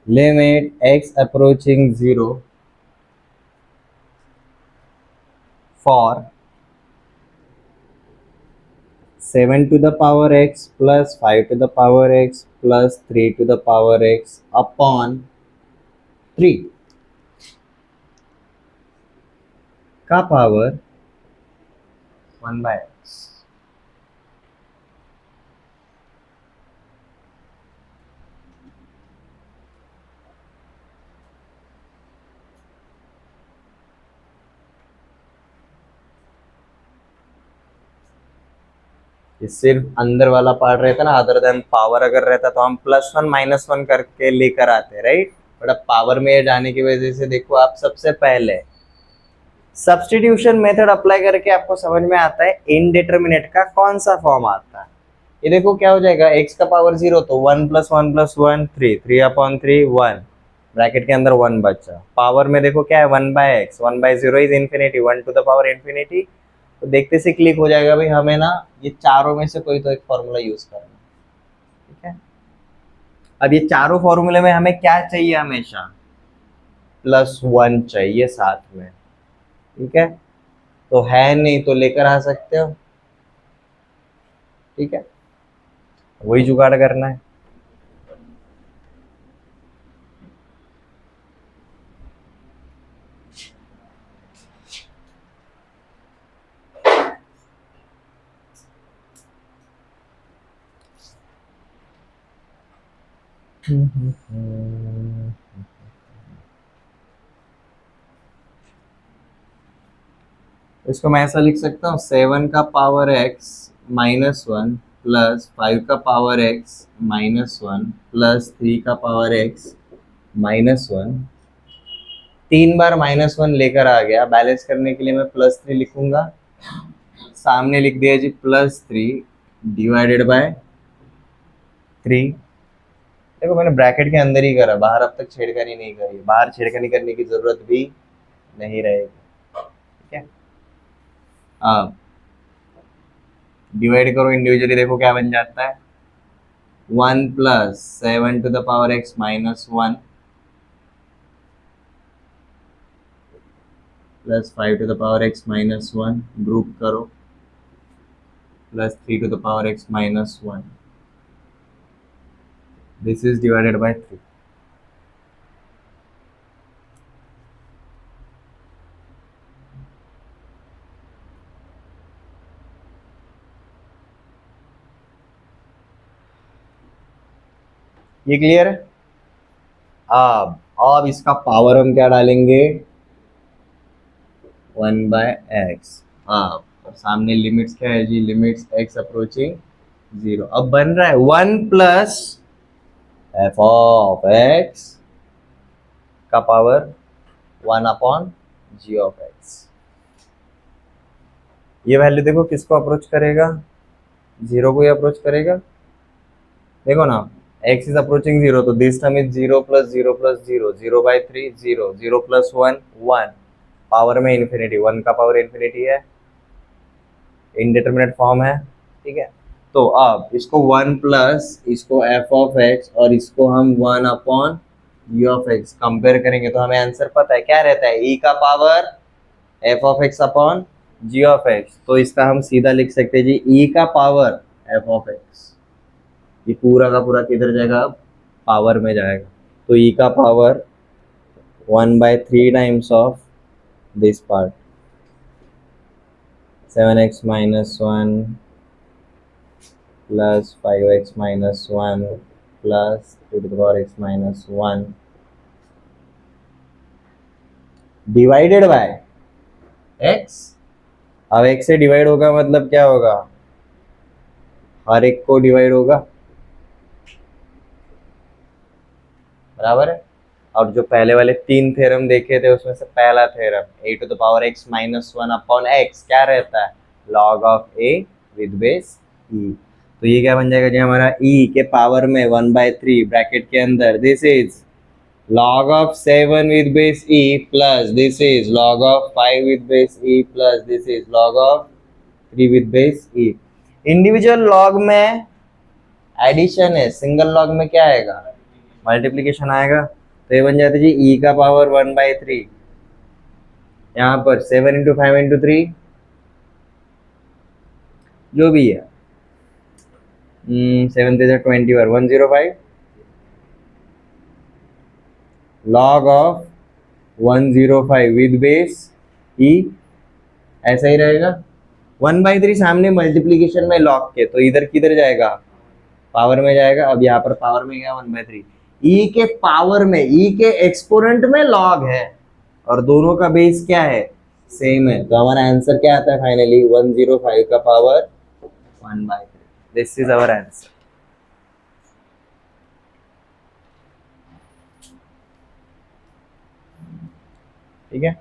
A: limit x approaching 0 for 7 to the power x plus 5 to the power x plus 3 to the power x upon 3 का पावर 1/x। ये सिर्फ अंदर वाला पार्ट रहता ना, अदर देन पावर अगर रहता तो हम +1 -1 करके लेकर आते, राइट। बट अब पावर में जाने की वजह से देखो आप सबसे पहले सब्स्टिट्यूशन मेथड अप्लाई करके आपको समझ में आता है इनडिटरमिनेट का कौन सा फॉर्म आता है। ये देखो क्या हो जाएगा, x का पावर 0 तो 1 + 1 + 1 3, 3/3 1, ब्रैकेट के अंदर 1 बचा। पावर में देखो क्या है, 1/x, 1/0 is infinity, 1 to the power infinity. तो देखते से क्लिक हो जाएगा भाई हमें ना ये चारों में से कोई तो एक फॉर्मूला यूज करना, ठीक है। अब ये चारों फॉर्मूले में हमें क्या चाहिए, हमेशा +1 चाहिए साथ में, ठीक है। तो है नहीं तो लेकर आ सकते हो, ठीक है, वही जुगाड़ करना है। इसको मैं ऐसा लिख सकता हूँ, 7 का पावर x -1 प्लस 5 का पावर x -1 प्लस 3 का पावर x -1। 3 बार -1 लेकर आ गया, बैलेंस करने के लिए मैं +3 लिखूंगा, सामने लिख दिया जी +3 डिवाइडेड बाय 3। देखो मैंने ब्रैकेट के अंदर ही करा, बाहर अब तक छेड़खानी नहीं करी, बाहर छेड़खानी करने की जरूरत भी नहीं रहेगी, ठीक है। अब डिवाइड करो इंडिविजुअली, देखो क्या बन जाता है, 1 + 7 to the power x -1 plus 5 to the power x -1, group करो, plus 3 to the power x -1, this is divided by 3। ये क्लियर है। अब इसका पावर हम क्या डालेंगे, 1/x। अब और सामने लिमिट्स क्या है जी, लिमिट्स x अप्रोचिंग 0। अब बन रहा है 1 प्लस f(x) का पावर 1/g(x). ये वैल्यू देखो किसको अप्रोच करेगा, 0 को ही अप्रोच करेगा। देखो ना, x is approaching 0 तो दिस टर्म इज 0 + 0 + 0, 0/3 0, 0 + 1 1, पावर में इन्फिनिटी, 1 का पावर इन्फिनिटी है, इनडिटरमिनेट फॉर्म है, ठीक है। तो अब इसको 1 प्लस इसको f(x) और इसको हम 1/g(x) कंपेयर करेंगे तो हमें आंसर पता है, क्या रहता है, e का पावर f(x)/g(x). तो इसका हम सीधा लिख सकते हैं जी, e का पावर f(x), ये पूरा का पूरा किधर जाएगा, पावर में जाएगा। तो e का power 1/3 times of this part, 7x - 1 plus 5x - 1 प्लस 2 to the power x -1 divided by x। अब x से डिवाइड होगा मतलब क्या होगा, हर एक को डिवाइड होगा, बराबर है। और जो पहले वाले 3 थ्योरम देखे थे उसमें से पहला theorem, a to the power x -1/x क्या रहता है, log of a with base e। तो ये क्या बन जाएगा जी हमारा, e के पावर में 1/3 ब्रैकेट के अंदर, this is log of 7 with base e plus this is log of 5 with base e plus this is log of 3 with base e। Individual log में एडिशन है, सिंगल लॉग में क्या आएगा, multiplication आएगा। तो ये बन जाता है जी e का पावर 1/3, यहाँ पर 7 × 5 × 3 जो भी है, 7 3 21 105 log of 105 with base e, ऐसा ही रहेगा। 1/3 सामने मल्टीप्लीकेशन में लॉग के, तो इधर किधर जाएगा, पावर में जाएगा। अब यहाँ पर पावर में गया 1/3, e के पावर में, e के एक्सपोनेंट में लॉग है और दोनों का बेस क्या है, सेम है। तो हमारा आंसर क्या आता है फाइनली, 105 का power 1/3। This is our answer. ठीक है,